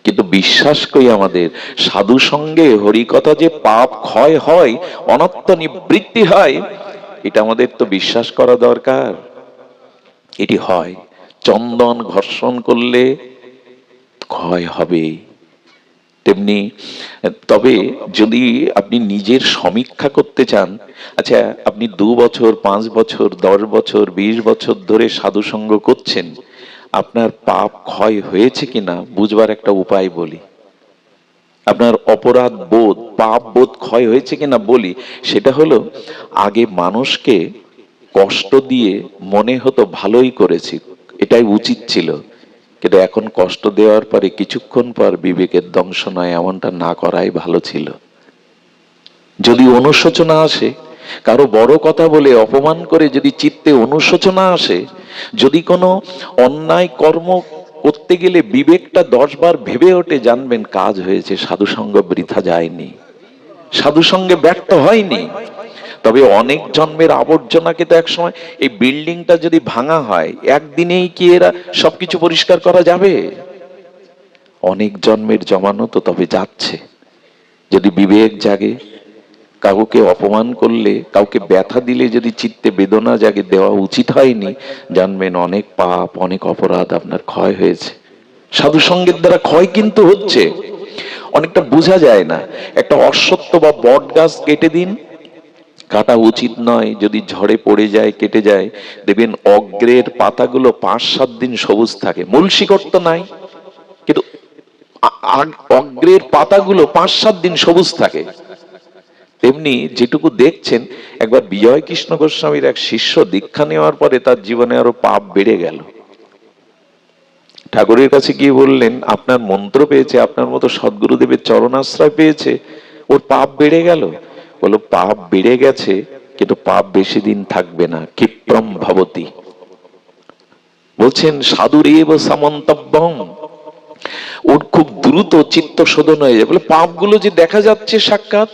কিন্তু বিশ্বাস করি আমাদের সাধু সঙ্গে হরিকথা যে পাপ ক্ষয় হয়, অনর্থ নিবৃত্তি হয়, এটা আমাদের তো বিশ্বাস করা দরকার। এটি হয়। চন্দন ঘর্ষণ করলে ক্ষয় হবে, তেমনি। তবে যদি আপনি নিজের সমীক্ষা করতে চান, আচ্ছা আপনি 2 বছর 5 বছর 10 বছর 20 বছর ধরে সাধুসঙ্গ করছেন, আপনার পাপ ক্ষয় হয়েছে কিনা বুঝবার একটা উপায় বলি। আপনার অপরাধ বোধ, পাপ বোধ ক্ষয় হয়েছে কিনা বলি। সেটা হলো, আগে মানুষকে কষ্ট দিয়ে মনে হতো ভালোই করেছি, এটাই উচিত ছিল। কিন্তু এখন কষ্ট দেওয়ার পরে কিছুক্ষণ পর বিবেকের দংশ নয়, এমনটা না করাই ভালো ছিল। যদি অনুশোচনা আসে, কারো বড় কথা বলে অপমান করে যদি চিত্তে অনুশোচনা আসে, যদি কোনো অন্যায় কর্ম করতে গেলে বিবেকটা 10 বার ভেবে ওঠে, জানবেন কাজ হয়েছে, সাধুসঙ্গ বৃথা যায়নি, সাধুসঙ্গে ব্যর্থ হয়নি। তবে অনেক জন্মের আবর্জনাকে তো একসময়, এই বিল্ডিংটা যদি ভাঙা হয়, একদিনেই কি এরা সবকিছু পরিষ্কার করা যাবে? অনেক জন্মের জমানো তো তবে যাচ্ছে। যদি বিবেক জাগে, কাউকে অপমান করলে, কাউকে ব্যথা দিলে যদি চিত্তে বেদনা জাগে, দেওয়া উচিত হয়নি, জানবেন অনেক পাপ অনেক অপরাধ আপনার ক্ষয় হয়েছে। সাধু সঙ্গের দ্বারা ক্ষয় কিন্তু হচ্ছে, অনেকটা বোঝা যায় না। একটা অশ্বত্থ বা বট গাছ কেটে দিন, কাটা উচিত নয়, যদি ঝড়ে পড়ে যায় কেটে যায়, দেখবেন অগ্রের পাতাগুলো 5-7 দিন সবুজ থাকে, মূল শিকড় তো নাই, কিন্তু অগ্রের পাতাগুলো 5-7 দিন সবুজ থাকে। তেমনি যেটুকু দেখছেন, একবার বিজয় কৃষ্ণ গোস্বামীর এক শিষ্য দীক্ষা নেওয়ার পরে তার জীবনে আরো পাপ বেড়ে গেল। ঠাকুরের কাছে গিয়ে বললেন, আপনার মন্ত্র পেয়েছে, আপনার মতো সদ্গুরুদেবের চরণাশ্রয় পেয়েছে, ওর পাপ বেড়ে গেল। বলল, পাপ বেড়ে গেছে, কিন্তু পাপ বেশি দিন থাকবে না, ক্ষিপ্রম ভবতি। বলছেন সাধুর এব সামন্তব্যম, ওর খুব দ্রুত চিত্ত শোধন হয়ে যায়। বলে পাপগুলো যে দেখা যাচ্ছে সাক্ষাৎ,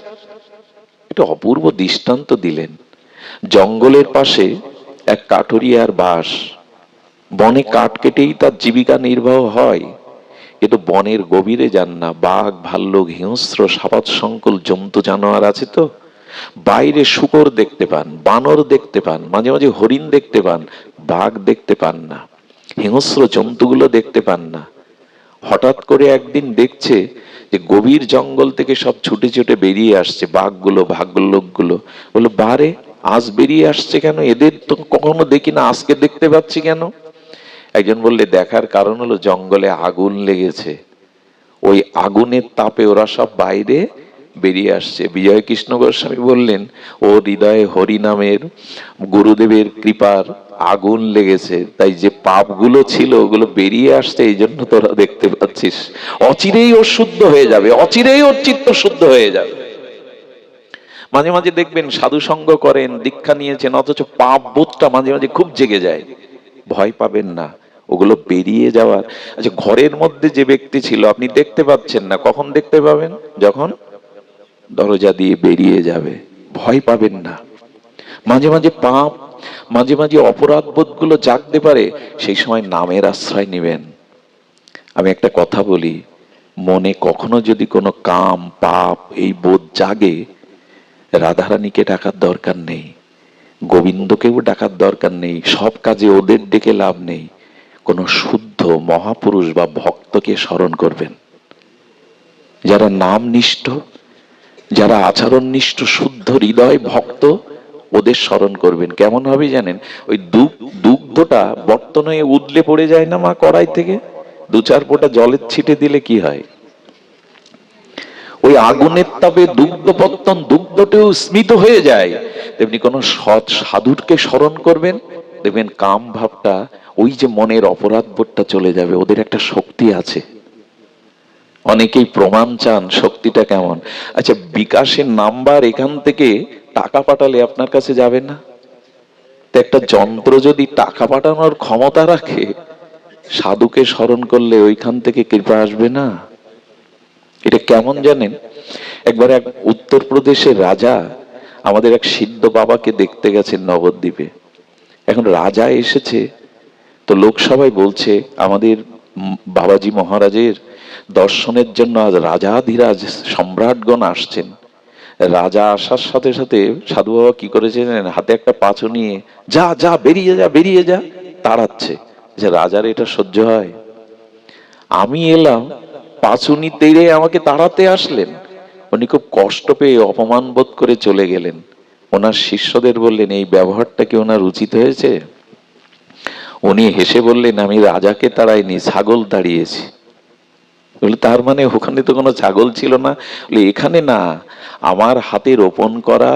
এটা অপূর্ব দৃষ্টান্ত দিলেন। জঙ্গলের পাশে এক কাঠুরিয়ার বাস, বনে কাঠ কেটেই তার জীবিকা নির্বাহ হয়, কিন্তু বনের গভীরে যান না। বাঘ ভাল্লুক হিংস্র সাপাত সংকুল জন্তু জানোয়ার আছে তো, বাইরে শূকর দেখতে পান, বানর দেখতে পান, মাঝে মাঝে হরিণ দেখতে পান, বাঘ দেখতে পান না, হিংস্র জন্তুগুলো দেখতে পান না। হঠাৎ করে একদিন দেখছে যে গভীর জঙ্গল থেকে সব ছুটে ছুটে বেরিয়ে আসছে বাঘগুলো, ভাল্লুকগুলো। বললো, বারে আজ বেরিয়ে আসছে কেন? এদের তো কখনো দেখি না, আজকে দেখতে পাচ্ছি কেন? একজন বললে, দেখার কারণ হলো জঙ্গলে আগুন লেগেছে, ওই আগুনের তাপে ওরা সব বাইরে বেরিয়ে আসছে। বিজয় কৃষ্ণ গোস্বামী বললেন, ও হৃদয়ে হরি নামের গুরুদেবের কৃপার আগুন লেগেছে, তাই যে পাপগুলো ছিল ওগুলো বেরিয়ে আসছে, এই জন্য তোরা দেখতে পাচ্ছিস। অচিরেই ওর শুদ্ধ হয়ে যাবে, অচিরেই ওর চিত্ত শুদ্ধ হয়ে যাবে। মাঝে মাঝে দেখবেন সাধু সঙ্গ করেন, দীক্ষা নিয়েছেন, অথচ পাপ বোধটা মাঝে মাঝে খুব জেগে যায়। ভয় পাবেন না, ওগুলো বেরিয়ে যাওয়ার। আচ্ছা, ঘরের মধ্যে যে ব্যক্তি ছিল আপনি দেখতে পাচ্ছেন না, কখন দেখতে পাবেন? যখন দরজা দিয়ে বেরিয়ে যাবে, ভয় পাবেন না। মাঝে মাঝে পাপ, মাঝে মাঝে অপরাধ বোধগুলো জাগতে পারে, সেই সময় নামের আশ্রয় নেবেন। আমি একটা কথা বলি, মনে কখনো যদি কোনো কাম পাপ এই বোধ জাগে, রাধারানীকে ডাকার দরকার নেই, গোবিন্দকেও ডাকার দরকার নেই, সব কাজে ওদের ডেকে লাভ নেই। কোন শুদ্ধ মহাপুরুষ বা ভক্তকে স্মরণ করবেন, যারা নাম নিষ্ঠ, যারা আচরণ নিষ্ঠ, শুদ্ধ হৃদয় ভক্ত, ওদের স্মরণ করবেন। কেমন হবে জানেন? ওই দুগ্ধটা বর্তনে উদলে পড়ে যায় না মা কড়াই থেকে, দু চার ফোঁটা জলের ছিটে দিলে কি হয়? ওই আগুনের তাপে দুগ্ধ পত্তন, দুগ্ধটাও স্মিত হয়ে যায়। তেমনি কোন সৎ সাধুরকে স্মরণ করবেন, দেখবেন কাম ভাবটা, ওই যে মনের অপরাধ বোধটা চলে যাবে। ওদের একটা শক্তি আছে। অনেকেই প্রমাণ চান শক্তিটা কেমন। আচ্ছা, বিকাশের নাম্বার এখান থেকে টাকা পাঠালে আপনার কাছে যাবে না? তো একটা যন্ত্র যদি টাকা পাঠানোর ক্ষমতা রাখে, সাধুকে স্মরণ করলে ওইখান থেকে কৃপা আসবে না? এটা কেমন জানেন? একবার এক উত্তরপ্রদেশের রাজা আমাদের এক সিদ্ধ বাবাকে দেখতে গেছেন নবদ্বীপে। এখন রাজা এসেছে, তো লোকসভায় বলছে আমাদের বাবাজি মহারাজের দর্শনের জন্য আজ রাজাধিরাজ সম্রাটগণ আসছেন। রাজা আসার সাথে সাথে সাধু বাবা কি করেছে জানেন? হাতে একটা পাঁচু নিয়ে, যা যা বেরিয়ে যা বেরিয়ে যা, তাড়াচ্ছে। যে রাজার এটা সহ্য হয়? আমি এলাম, পাঁচুনি তেড়ে আমাকে তাড়াতে আসলেন। উনি খুব কষ্ট পেয়ে অপমান বোধ করে চলে গেলেন। ওনার শিষ্যদের বললেন, এই ব্যবহারটা কি ওনার উচিত হয়েছে? উনি হেসে বললেন, আমি রাজাকে তাড়াইনি, ছাগল তাড়িয়েছি। বলে, তার মানে ওখানে তো কোনো ছাগল ছিল না? বলে, এখানে না, আমার হাতে রোপণ করা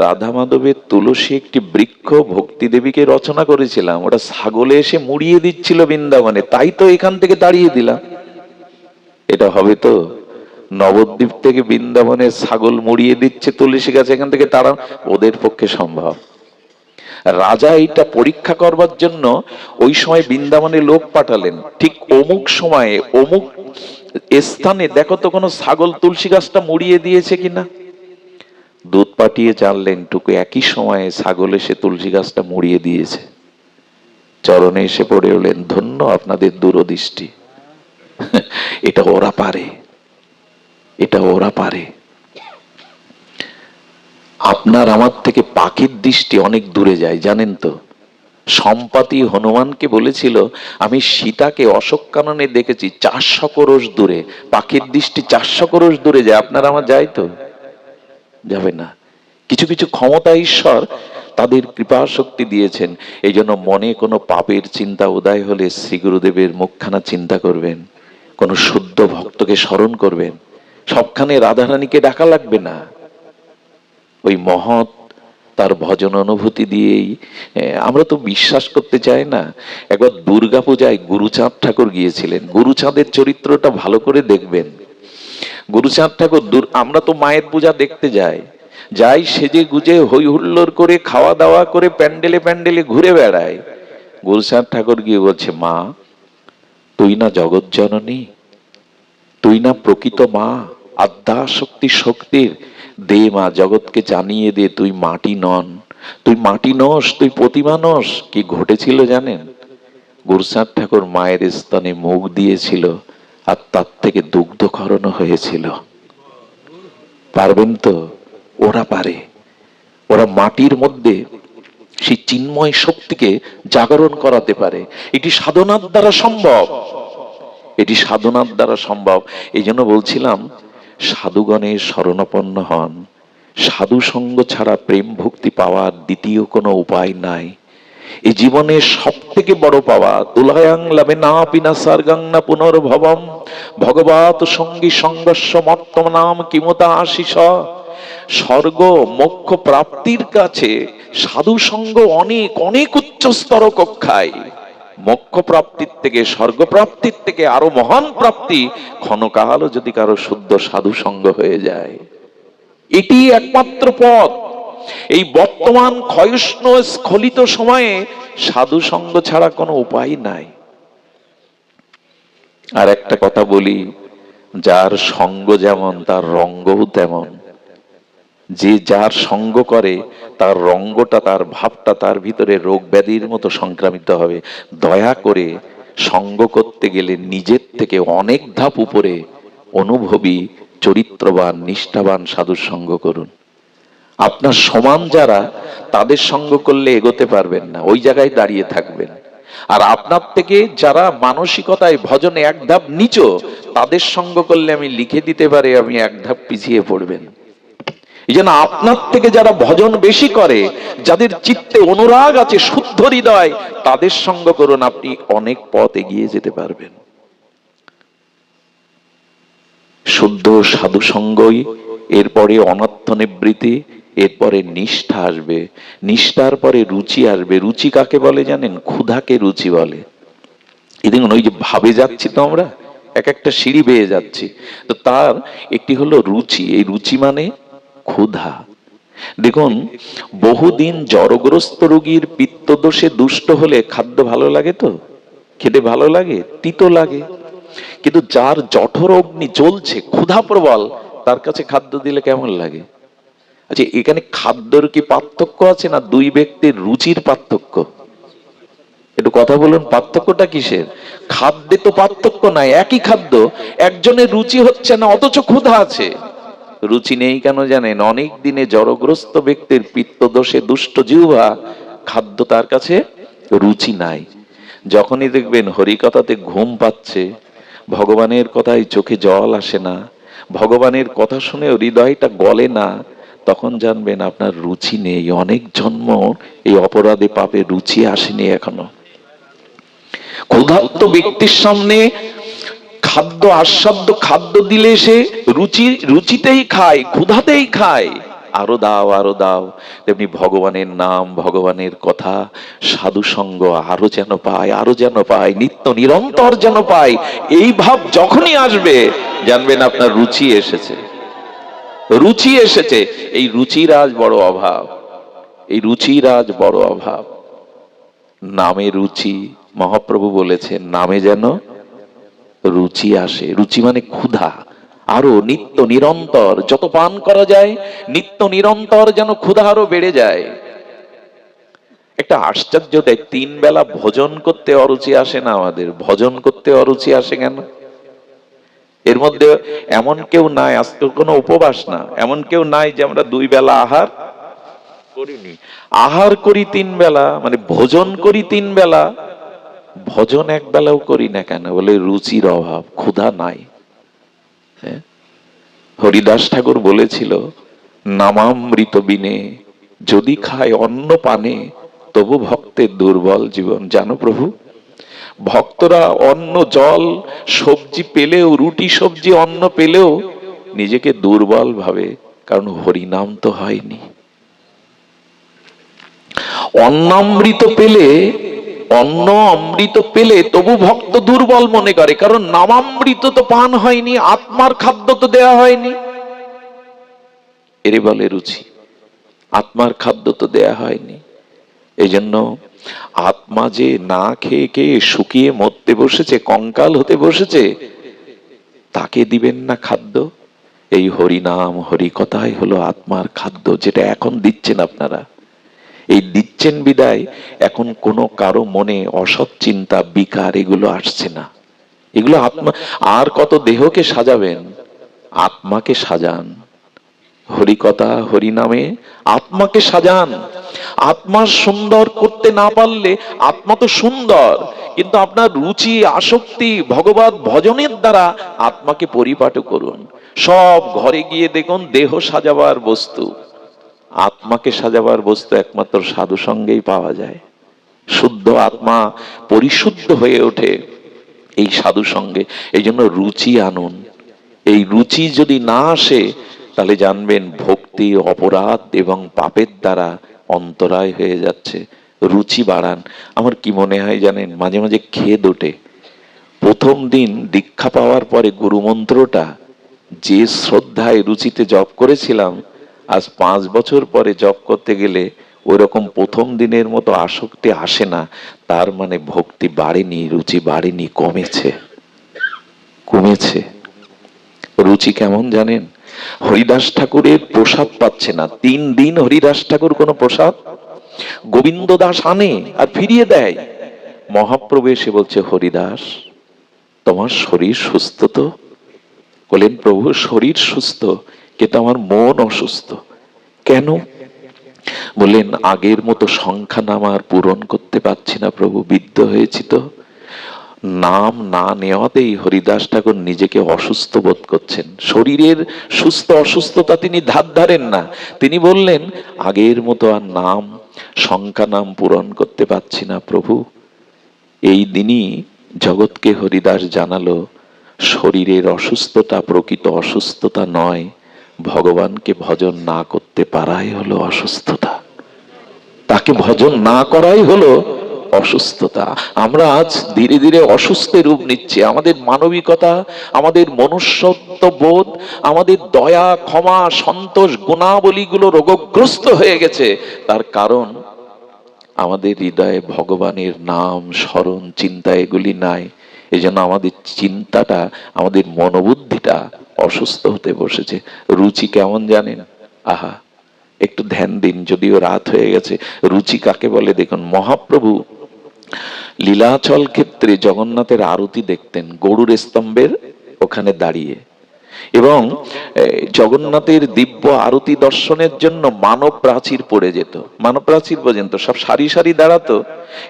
রাধা মাধবের তুলসী একটি বৃক্ষ ভক্তি দেবীকে রচনা করেছিলাম, ওটা ছাগলে এসে মুড়িয়ে দিচ্ছিল বৃন্দাবনে, তাই তো এখান থেকে তাড়িয়ে দিলাম। এটা হবে তো? নবদ্বীপ থেকে বৃন্দাবনে ছাগল মুড়িয়ে দিচ্ছে তুলসী গাছ, এখান থেকে তাড়ান ওদের পক্ষে সম্ভব? রাজা এইটা পরীক্ষা করবার জন্য ওই সময় বৃন্দাবনে লোক পাঠালেন, ঠিক অমুক সময়ে অমুক স্থানে দেখো তো কোনো ছাগল তুলসী গাছটা মুড়িয়ে দিয়েছে কিনা। দুধ পাঠিয়ে জানলেন টুকু একই সময়ে ছাগল এসে তুলসী গাছটা মুড়িয়ে দিয়েছে। চরণে এসে পড়ে বললেন, ধন্য আপনাদের দূরদৃষ্টি। এটা ওরা পারে, এটা ওরা পারে। আপনার আমার থেকে পাখির দৃষ্টি অনেক দূরে যায়, জানেন তো? সম্পাতি হনুমানকে বলেছিল, আমি সীতাকে অশোক কাননে দেখেছি 400 ক্রোশ দূরে। পাখির দৃষ্টি 400 ক্রোশ দূরে যায়, আপনার আমার যায় তো? যাবে না। কিছু কিছু ক্ষমতা ঈশ্বর তাদের কৃপা শক্তি দিয়েছেন। এই জন্য মনে কোনো পাপের চিন্তা উদয় হলে শ্রী গুরুদেবের মুখখানা চিন্তা করবেন, কোন শুদ্ধ ভক্তকে স্মরণ করবেন। সবখানে রাধারানীকে ডাকা লাগবে না। ওই মহৎ তার ভজন অনুভূতি দিয়েই আমরা তো বিশ্বাস করতে চাই না। একবার দুর্গাপূজায় গুরুচাঁদ ঠাকুর গিয়েছিলেন। গুরুচাঁদের চরিত্রটা ভালো করে দেখবেন। গুরুচাঁদ ঠাকুর, আমরা তো মায়ের পূজা দেখতে যাই সেজে গুজে হই হুল্লোড় করে খাওয়া দাওয়া করে প্যান্ডেলে প্যান্ডেলে ঘুরে বেড়ায়। গুরুচাঁদ ঠাকুর গিয়ে বলছে, মা তুই না জগৎ জননী, তুই না প্রকৃত মা, আদ্যা শক্তি শক্তির দে মা, জগৎকে জানিয়ে দে তুই মাটি নন, তুই মাটি নস, তুই প্রতিমা নস। কি ঘটেছিল জানেন? গুরুচাঁদ ঠাকুর মায়ের স্তনে মুখ দিয়েছিল, আর তার থেকে দুগ্ধক্ষরণ হয়েছিল। পারবেন তো? ওরা পারে। ওরা মাটির মধ্যে সেই চিন্ময় শক্তিকে জাগরণ করাতে পারে। এটি সাধনার দ্বারা সম্ভব, এটি সাধনার দ্বারা সম্ভব। এই জন্য বলছিলাম, সাধুগণের শরণাপন্ন হন। সাধু সঙ্গ ছাড়া প্রেম ভক্তি পাওয়ার দ্বিতীয় কোনো উপায় নাই। এই জীবনের সব থেকে বড় পাওয়া, তুলায়াং লাভে না পিনা সার্গাং না পুনর্ভবম ভগবত সঙ্গী সংঘর্ষ মর্তম নাম কিমতা আশিস। স্বর্গ মোক্ষ প্রাপ্তির কাছে সাধু সঙ্গ অনেক অনেক উচ্চস্তর কক্ষায়। মোক্ষ প্রাপ্তির থেকে, স্বর্গ প্রাপ্তির থেকে আরো মহান প্রাপ্তি ক্ষণকালও যদি কারো শুদ্ধ সাধু সঙ্গ হয়ে যায়। এটি একমাত্র পথ। এই বর্তমান ক্ষয়ষ্ণ স্খলিত সময়ে সাধু সঙ্গ ছাড়া কোনো উপায় নাই। আর একটা কথা বলি, যার সঙ্গ যেমন তার রঙ্গও তেমন। যে যার সঙ্গ করে তার রঙ্গটা, তার ভাবটা তার ভিতরে রোগ ব্যাধির মতো সংক্রামিত হবে। দয়া করে সঙ্গ করতে গেলে নিজের থেকে অনেক ধাপ উপরে অনুভবী, চরিত্রবান, নিষ্ঠাবান সাধুর সঙ্গ করুন। আপনার সমান যারা, তাদের সঙ্গ করলে এগোতে পারবেন না, ওই জায়গায় দাঁড়িয়ে থাকবেন। আর আপনার থেকে যারা মানসিকতায় ভজনে এক ধাপ নিচু, তাদের সঙ্গ করলে আমি লিখে দিতে পারি আপনি এক ধাপ পিছিয়ে পড়বেন। এই জন্য আপনার থেকে যারা ভজন বেশি করে, যাদের চিত্তে অনুরাগ আছে, শুদ্ধ হৃদয়, তাদের সঙ্গ করুন, আপনি অনেক পথ এগিয়ে যেতে পারবেন। শুদ্ধ সাধু সঙ্গই, এরপরে অনর্থ নিবৃত্তি, এরপরে নিষ্ঠা আসবে, নিষ্ঠার পরে রুচি আসবে। রুচি কাকে বলে জানেন? ক্ষুধাকে রুচি বলে। এই দেখুন, ওই যে ভাবে যাচ্ছি তো আমরা, এক একটা সিঁড়ি বেয়ে যাচ্ছি, তো তার একটি হলো রুচি। এই রুচি মানে ক্ষুধা। দেখুন, বহুদিন জড়গ্রস্ত রোগীর পিত্তদোষে দুষ্ট হলে খাদ্য ভালো লাগে তো? খেতে ভালো লাগে? তিতো লাগে। কিন্তু যার জঠর অগ্নি জ্বলছে, ক্ষুধা প্রবল, তার কাছে খাদ্য দিলে কেমন লাগে? আচ্ছা, এখানে খাদ্যর কি পার্থক্য আছে, না দুই ব্যক্তির রুচির পার্থক্য? একটু কথা বলুন, পার্থক্যটা কিসের? খাদ্যে তো পার্থক্য নাই, একই খাদ্য। একজনের রুচি হচ্ছে না অথচ ক্ষুধা আছে। রুচি নেই কেন জানেন? অনেক দিনে জড়গ্রস্ত ব্যক্তির পিত্তদোষে দুষ্ট জিহ্বা, খাদ্য তার কাছে রুচি নাই। যখনই দেখবেন হরিকথাতে ঘুম পাচ্ছে, ভগবানের কথায় চোখে জল আসে না, ভগবানের কথা শুনে হৃদয়টা গলে না, তখন জানবেন আপনার রুচি নেই। অনেক জন্ম এই অপরাধে পাপে রুচি আসেনি এখনো। ক্ষুধার্ত ব্যক্তির সামনে খাদ্য, আস্বাদ্য খাদ্য দিলে সে রুচিতেই খায়, ক্ষুধাতেই খায়। আরো দাও, আরো দাও। তেমনি ভগবানের নাম, ভগবানের কথা, সাধু সঙ্গ আরো যেন পায়, আরো যেন পায়, নিত্য নিরন্তর যেন পায়। এই ভাব যখনই আসবে, জানবেন আপনার রুচি এসেছে, রুচি এসেছে। এই রুচির আজ বড় অভাব, এই রুচির আজ বড় অভাব। নামে রুচি, মহাপ্রভু বলেছেন নামে যেন রুচি আসে। রুচি মানে ক্ষুধা, আরো নিত্য নিরন্তর যত পান করা যায়, নিত্য নিরন্তর যেন ক্ষুধা আরো বেড়ে যায়। একটা আশ্চর্য দেখ, 3 বেলা ভোজন করতে অরুচি আসে না আমাদের, ভজন করতে অরুচি আসে কেন? এর মধ্যে এমন কেউ নাই, আজকে কোনো উপবাস না, এমন কেউ নাই যে আমরা 2 বেলা আহার করিনি। আহার করি 3 বেলা, মানে ভোজন করি 3 বেলা, ভজন 1 বেলাও করি না কেন? বলে রুচির অভাব, ক্ষুধা নাই। হরিদাস ঠাকুর বলেছিল, নামামৃত বিনে যদি খায় অন্ন পানে, তবু ভক্তের দুর্বল জীবন। জানো প্রভু, ভক্তরা অন্ন, জল, সবজি পেলেও, রুটি সবজি অন্ন পেলেও নিজেকে দুর্বল ভাবে, কারণ হরিনাম তো হয়নি। অন্নামৃত পেলে, অন্ন অমৃত পেলে তবু ভক্ত দুর্বল মনে করে, কারণ নামামৃত তো পান হয়নি, আত্মার খাদ্য তো দেয়া হয়নি। এরে বলে রুচি, আত্মার খাদ্য তো দেয়া হয়নি। এই জন্য আত্মা যে না খেয়ে খেয়ে শুকিয়ে মরতে বসেছে, কঙ্কাল হতে বসেছে, তাকে দিবেন না খাদ্য? এই হরিনাম, হরিকথাই হলো আত্মার খাদ্য, যেটা এখন দিচ্ছেন আপনারা। এই দিচ্ছেন বিদায় এখন কোনো কারো মনে অসৎ চিন্তা, বিকার এগুলো আসছে না। এগুলো আত্মা, আর কত দেহকে সাজাবেন, আত্মাকে সাজান। হরিকথা, হরিনামে আত্মাকে সাজান। আত্মা সুন্দর করতে না পারলে, আত্মা তো সুন্দর, কিন্তু আপনার রুচি, আসক্তি ভগবত ভজনের দ্বারা আত্মাকে পরিপাট করুন। সব ঘরে গিয়ে দেখুন দেহ সাজাবার বস্তু, আত্মাকে সাজাবার বস্তু একমাত্র সাধু সঙ্গেই পাওয়া যায়। শুদ্ধ আত্মা পরিশুদ্ধ হয়ে ওঠে এই সাধু সঙ্গে। এই জন্য রুচি আনুন। এই রুচি যদি না আসে, তাহলে জানবেন ভক্তি অপরাধ এবং পাপের দ্বারা অন্তরায় হয়ে যাচ্ছে। রুচি বাড়ান। আমার কি মনে হয় জানেন, মাঝে মাঝে খেদ ওঠে। প্রথম দিন দীক্ষা পাওয়ার পরে গুরুমন্ত্রটা যে শ্রদ্ধায় রুচিতে জপ করেছিলাম, আজ 5 বছর পরে জপ করতে গেলে ওইরকম প্রথম দিনের মতো আসক্তি আসে না। তার মানে ভক্তি বাড়েনি, রুচি বাড়েনি, কমেছে, কমেছে। রুচি কেমন জানেন? হরিদাস ঠাকুরের প্রসাদ পাচ্ছে না, 3 দিন হরিদাস ঠাকুর কোনো প্রসাদ, গোবিন্দ দাস আনে আর ফিরিয়ে দেয়। মহাপ্রভু এসে বলছে, হরিদাস তোমার শরীর সুস্থ তো? বলেন, প্রভু শরীর সুস্থ, কিন্তু আমার মন অসুস্থ। কেন? বললেন, আগের মতো সংখ্যা নাম আর পূরণ করতে পারছি না প্রভু, বিদ্ধ হয়েছি তো। নাম না নেওয়াতেই হরিদাস ঠাকুর নিজেকে অসুস্থ বোধ করছেন। শরীরের সুস্থ অসুস্থতা তিনি ধার ধারেন না। তিনি বললেন, আগের মতো আর নাম সংখ্যা নাম পূরণ করতে পারছি না প্রভু। এই দিনই জগৎকে হরিদাস জানালো, শরীরের অসুস্থতা প্রকৃত অসুস্থতা নয়, ভগবানকে ভজন না করতে পারাই হলো অসুস্থতা, তাকে ভজন না করাই হলো অসুস্থতা। আমরা আজ ধীরে ধীরে অসুস্থের রূপ নিচ্ছি। আমাদের মানবিকতা, আমাদের মনুষ্যত্ব বোধ, আমাদের দয়া ক্ষমা সন্তোষ গুণাবলীগুলো রোগগ্রস্ত হয়ে গেছে। তার কারণ আমাদের হৃদয়ে ভগবানের নাম স্মরণ চিন্তা এগুলি নাই। এজন্য আমাদের চিন্তাটা, আমাদের মনোবুদ্ধিটা অসুস্থ হতে বসেছে। রুচি কেমন জানেন? আহা, একটু ধ্যান দিন, যদিও রাত হয়ে গেছে। রুচি কাকে বলে দেখুন। মহাপ্রভু লীলাচল ক্ষেত্রে জগন্নাথের আরতি দেখতেন গরুর স্তম্ভের ওখানে দাঁড়িয়ে, এবং জগন্নাথের দিব্য আরতি দর্শনের জন্য মানব প্রাচীর পড়ে যেত। মানব প্রাচীর পর্যন্ত সব সারি সারি দাঁড়াতো।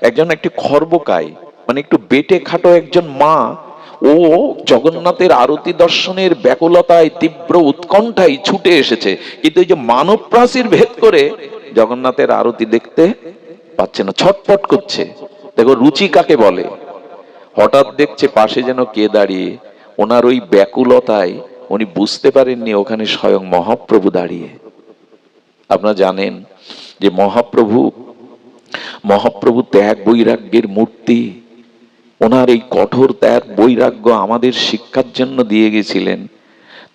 একজন একটি খর্বকায়, মানে একটু বেটে খাটো একজন মা, ও জগন্নাথের আরতি দর্শনের ব্যাকুলতায় তীব্র উৎকণ্ঠায় ছুটে এসেছে, কিন্তু এই যে মানব প্রাচীর ভেদ করে জগন্নাথের আরতি দেখতে পাচ্ছে না, ছটফট করছে। দেখো রুচি কাকে বলে। হঠাৎ দেখছে পাশে যেন কে দাঁড়িয়ে, ওনার ওই ব্যাকুলতায় উনি বুঝতে পারেননি ওখানে স্বয়ং মহাপ্রভু দাঁড়িয়ে। আপনারা জানেন যে মহাপ্রভু ত্যাগ বৈরাগ্যের মূর্তি। ওনার এই কঠোর ত্যাগ বৈরাগ্য আমাদের শিক্ষার জন্য দিয়ে গেছিলেন।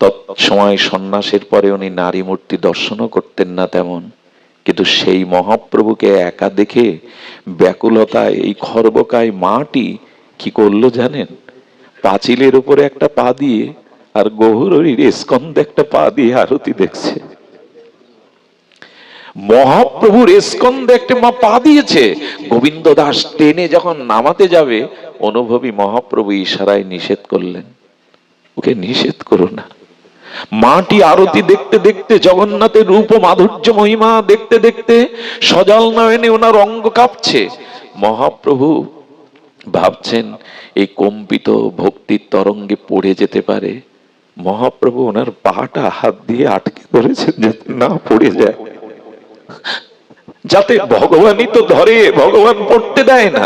তৎসময় সন্ন্যাসের পরে উনি নারী মূর্তি দর্শনও করতেন না তেমন, কিন্তু সেই মহাপ্রভুকে একা দেখে ব্যাকুলতায় এই খর্বকায় মাটি কি করলো জানেন? পাঁচিলের উপরে একটা পা দিয়ে আর গৌরীর স্কন্ধে একটা পা দিয়ে আরতি দেখছে। মহাপ্রভুর স্কন্ধে একটা মা পা দিয়েছে। গোবিন্দ দাস টেনে যখন নামাতে যাবে, অনুভবী মহাপ্রভু ইশারায় নিষেধ করলেন, ওকে নিষেধ করো না। মাটি আরতি দেখতে দেখতে, জগন্নাথের রূপ ও মাধুর্য মহিমা দেখতে দেখতে সজল নয়নে ওনার অঙ্গ কাঁপছে। মহাপ্রভু ভাবছেন এই কম্পিত ভক্তির তরঙ্গে পড়ে যেতে পারে। মহাপ্রভু ওনার পাটা হাত দিয়ে আটকে ধরেছেন যাতে না পড়ে যায়, যাতে ভগবানই তো ধরে, ভগবান পড়তে দেয় না।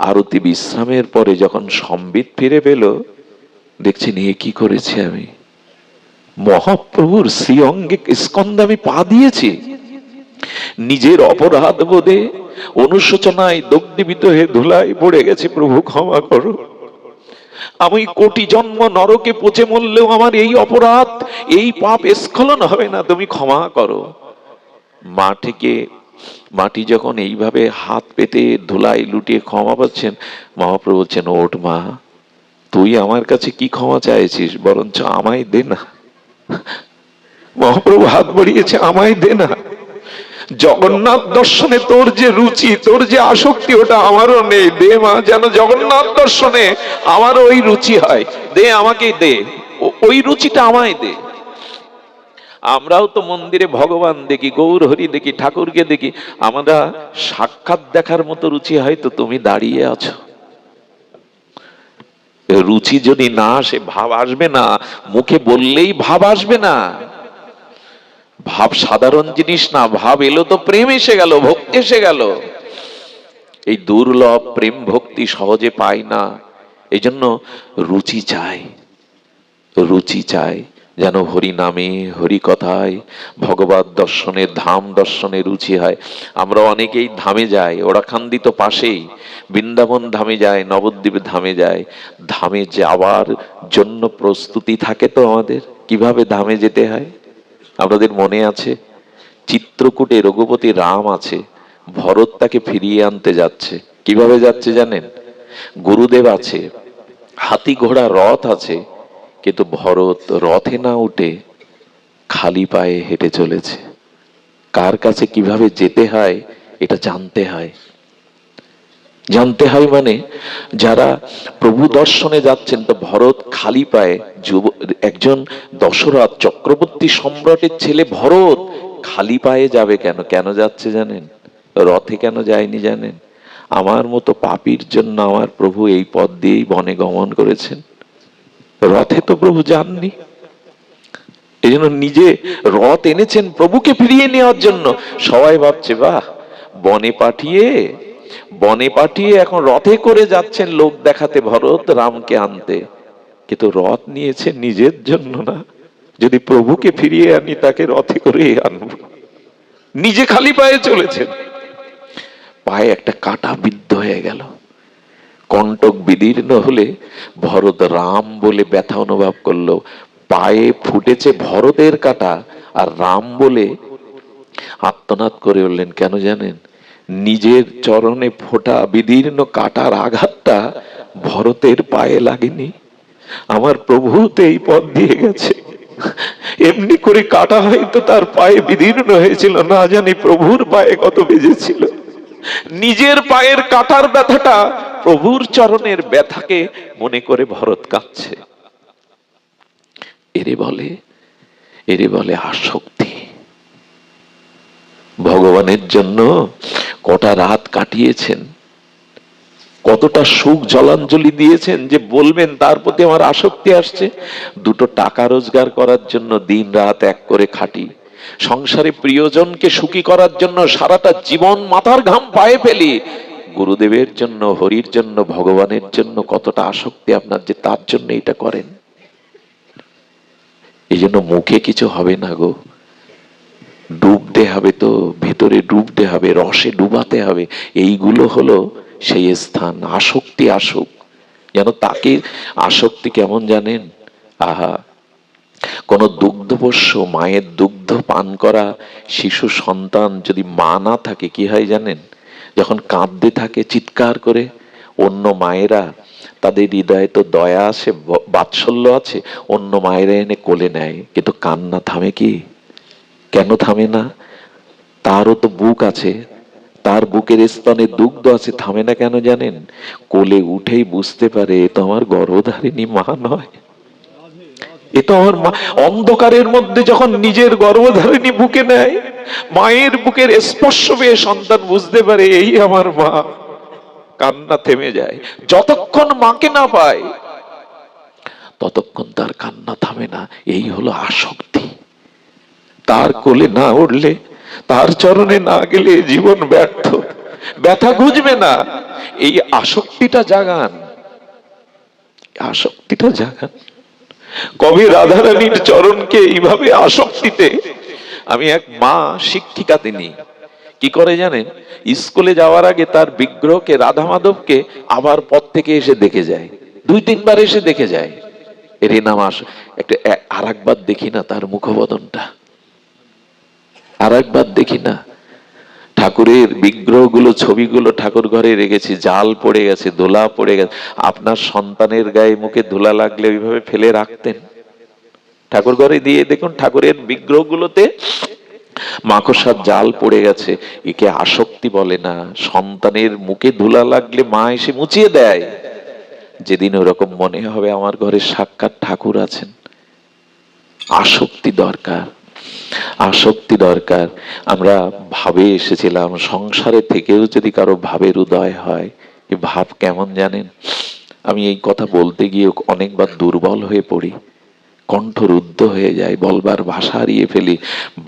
আরতি বিশ্রামের পরে যখন সম্বিত ফিরে পেল, দেখছেন এ কি করেছি আমি? মহাপ্রভুর শ্রী অঙ্গে স্কন্ধে আমি পা দিয়েছি। নিজের অপরাধ বোধে অনুশোচনায় দগ্ধীভূত হয়ে ধুলায় পড়ে গেছে। প্রভু ক্ষমা করো, আমি কোটি জন্ম নরকে পচে মরলেও আমার এই অপরাধ, এই পাপ স্খলন হবে না, তুমি ক্ষমা করো। মাটি যখন এইভাবে হাত পেতে ধুলায় লুটিয়ে ক্ষমা পাচ্ছেন, মহাপ্রভু বলছেন, ওঠ মা, তুই আমার কাছে কি ক্ষমা চাইছিস, বরঞ্চ আমায় দে না। মহাপ্রভু হাত বাড়িয়েছে, আমায় দে না। জগন্নাথ দর্শনে তোর যে রুচি, তোর যে আসক্তি, ওটা আমারও নেই। দে মা, যেন জগন্নাথ দর্শনে আমারও ওই রুচি হয়। দে, আমাকে দে, ওই রুচিটা আমায় দে। আমরাও তো মন্দিরে ভগবান দেখি, গৌর হরি দেখি, ঠাকুরকে দেখি, আমরা সাক্ষাৎ দেখার মতো রুচি হয়তো তুমি দাঁড়িয়ে আছো। রুচি যদি না আসে, ভাব আসবে না। মুখে বললেই ভাব আসবে না। ভাব সাধারণ জিনিস না, ভাব এলো তো প্রেম এসে গেল, ভক্তি এসে গেল। এই দুর্লভ প্রেম ভক্তি সহজে পাই না। এই জন্য রুচি চাই, রুচি চাই যেন হরি নামে, হরি কথায়, ভগবত দর্শনে, ধাম দর্শনে রুচি হয়। আমরা অনেকেই ধামে যাই, ওরাখান্দি তো পাশেই, বৃন্দাবন ধামে যায়, নবদ্বীপ ধামে যায়। ধামে যাওয়ার জন্য প্রস্তুতি থাকে তো আমাদের, কিভাবে ধামে যেতে হয় আপনাদের মনে আছে? চিত্রকূটে রঘুপতি রাম আছে, ভরত তাকে ফিরিয়ে আনতে যাচ্ছে। কিভাবে যাচ্ছে জানেন? গুরুদেব আছে, হাতি ঘোড়া রথ আছে, কিন্তু ভরত রথে না উঠে খালি পায়ে হেঁটে চলেছে। কার কাছে কিভাবে যেতে হয় এটা জানতে হয়। জানতে হয় মানে যারা প্রভু দর্শনে যাচ্ছেন, তো ভরত খালি পায়ে, একজন দশরথ চক্রবর্তী সম্রাটের ছেলে ভরত খালি পায়ে যাবে কেন? কেন যাচ্ছে জানেন? রথে কেন যায়নি জানেন? আমার মতো পাপীর জন্য আমার প্রভু এই পথ দিয়েই বনে গমন করেছেন। রথে তো প্রভু যাননি। এই জন্য নিজে রথ এনেছেন প্রভুকে ফিরিয়ে নেওয়ার জন্য। সবাই ভাবছে বাহ, বনে পাঠিয়ে এখন রথে করে যাচ্ছেন লোক দেখাতে ভরত রামকে আনতে। কিন্তু রথ নিয়েছে নিজের জন্য না, যদি প্রভুকে ফিরিয়ে আনি তাকে রথে করে আনব। নিজে খালি পায়ে চলেছেন। পায়ে একটা কাঁটা বিদ্ধ হয়ে গেল, কণ্টক বিদীর্ণ হলে ভরত রাম বলে ব্যথা অনুভব করলো। পায়ে ফুটেছে ভরতের কাঁটা, আর রাম বলে আত্মনাদ করে উঠলেন। কেন জানেন? নিজের চরণে ফোটা বিদীর্ণ কাঁটার আঘাতটা ভরতের পায়ে লাগেনি। আমার প্রভু তো এই পথ দিয়ে গেছে, এমনি করে কাটা হয়তো তার পায়ে বিদীর্ণ হয়েছিল, না জানি প্রভুর পায়ে কত বেজেছিল। নিজের পায়ের কাটার ব্যথাটা প্রভুর চরণের ব্যথাকে মনে করে ভরত কাঁদছে। এরে বলে আসক্তি। ভগবানের জন্য কটা রাত কাটিয়েছেন, কতটা সুখ জলাঞ্জলি দিয়েছেন যে বলবেন তার প্রতি আমার আসক্তি আসছে। দুটো টাকা রোজগার করার জন্য দিন রাত এক করে খাটি, সংসারে প্রিয়জনকে সুখী করার জন্য সারাটা জীবন মাথার ঘাম পায়ে ফেলি, গুরুদেবের জন্য, হরির জন্য, ভগবানের জন্য কতটা আসক্তি আপনার যে তার জন্য এটা করেন। এই জন্য মুখে কিছু হবে না গো, ডুবতে হবে, তো ভেতরে ডুবতে হবে, রসে ডুবাতে হবে। এইগুলো হলো সেই স্থান। আসক্তি আসুক যেন তাকে। আসক্তি কেমন জানেন? আহা, কোন দুগ্ধপোষ্য মায়ের দুগ্ধ পান করা শিশু সন্তান যদি মা না থাকে কি হয় জানেন? যখন কাঁদতে থাকে চিৎকার করে, অন্য মায়েরা, তাদের হৃদয়ে তো দয়া আছে, বাৎসল্য আছে, অন্য মায়েরা এনে কোলে নেয়, কিন্তু কান্না থামে কি? কেন থামে না? তারও তো বুক আছে, তার বুকের স্তনে দুগ্ধ আছে, থামে না কেন জানেন? কোলে উঠেই বুঝতে পারে এ তো আমার গর্ভধারিণী মা নয়, এ তো আমার মা। অন্ধকারের মধ্যে যখন নিজের গর্ভধারিণী বুকে নেয়, মায়ের বুকের স্পর্শ পেয়ে সন্তান বুঝতে পারে এই আমার মা। কান্না থেমে যায়। যতক্ষণ মাকে না পায় ততক্ষণ তার কান্না থামে না। এই হলো আসক্তি। তার কোলে না উঠলে, তার চরণে না গেলে জীবন ব্যর্থ, ব্যথা ঘুচবে না। এই আসক্তিটা জাগান, আসক্তিটা জাগান। কবি রাধারানীর চরণকে এইভাবে আসক্তিতে। আমি এক মা শিক্ষিকা, তিনি কি করে জানেন? স্কুলে যাওয়ার আগে তার বিগ্রহকে, রাধা মাধবকে আবার পথ থেকে এসে দেখে যায়, 2-3 বার এসে দেখে যায়। এর নাম একটা। আর একবার দেখি না তার মুখবদনটা, আর একবার দেখি না। ঠাকুরের বিগ্রহগুলো, ছবিগুলো ঠাকুর ঘরে রেখেছি, জাল পড়ে গেছে, ধুলা পড়ে গেছে। আপনার সন্তানের গায়ে মুখে ধুলা লাগলে ওইভাবে ফেলে রাখতেন? ঠাকুর ঘরে দিয়ে দেখুন ঠাকুরের বিগ্রহগুলোতে মাকড়সার জাল পড়ে গেছে। একে আসক্তি বলে না। সন্তানের মুখে ধুলা লাগলে মা এসে মুছিয়ে দেয়। যেদিন ওরকম মনে হবে আমার ঘরে সাক্ষাৎ ঠাকুর আছেন। আসক্তি দরকার, আসক্তি দরকার। আমরা ভাবে এসেছিলাম, সংসারে থেকেও যদি কারো ভাবের উদয় হয়, এই ভাব কেমন জানেন? আমি এই কথা বলতে গিয়ে অনেকবার দুর্বল হয়ে পড়ি, কণ্ঠরুদ্ধ হয়ে যায়, বলবার ভাষা হারিয়ে ফেলি।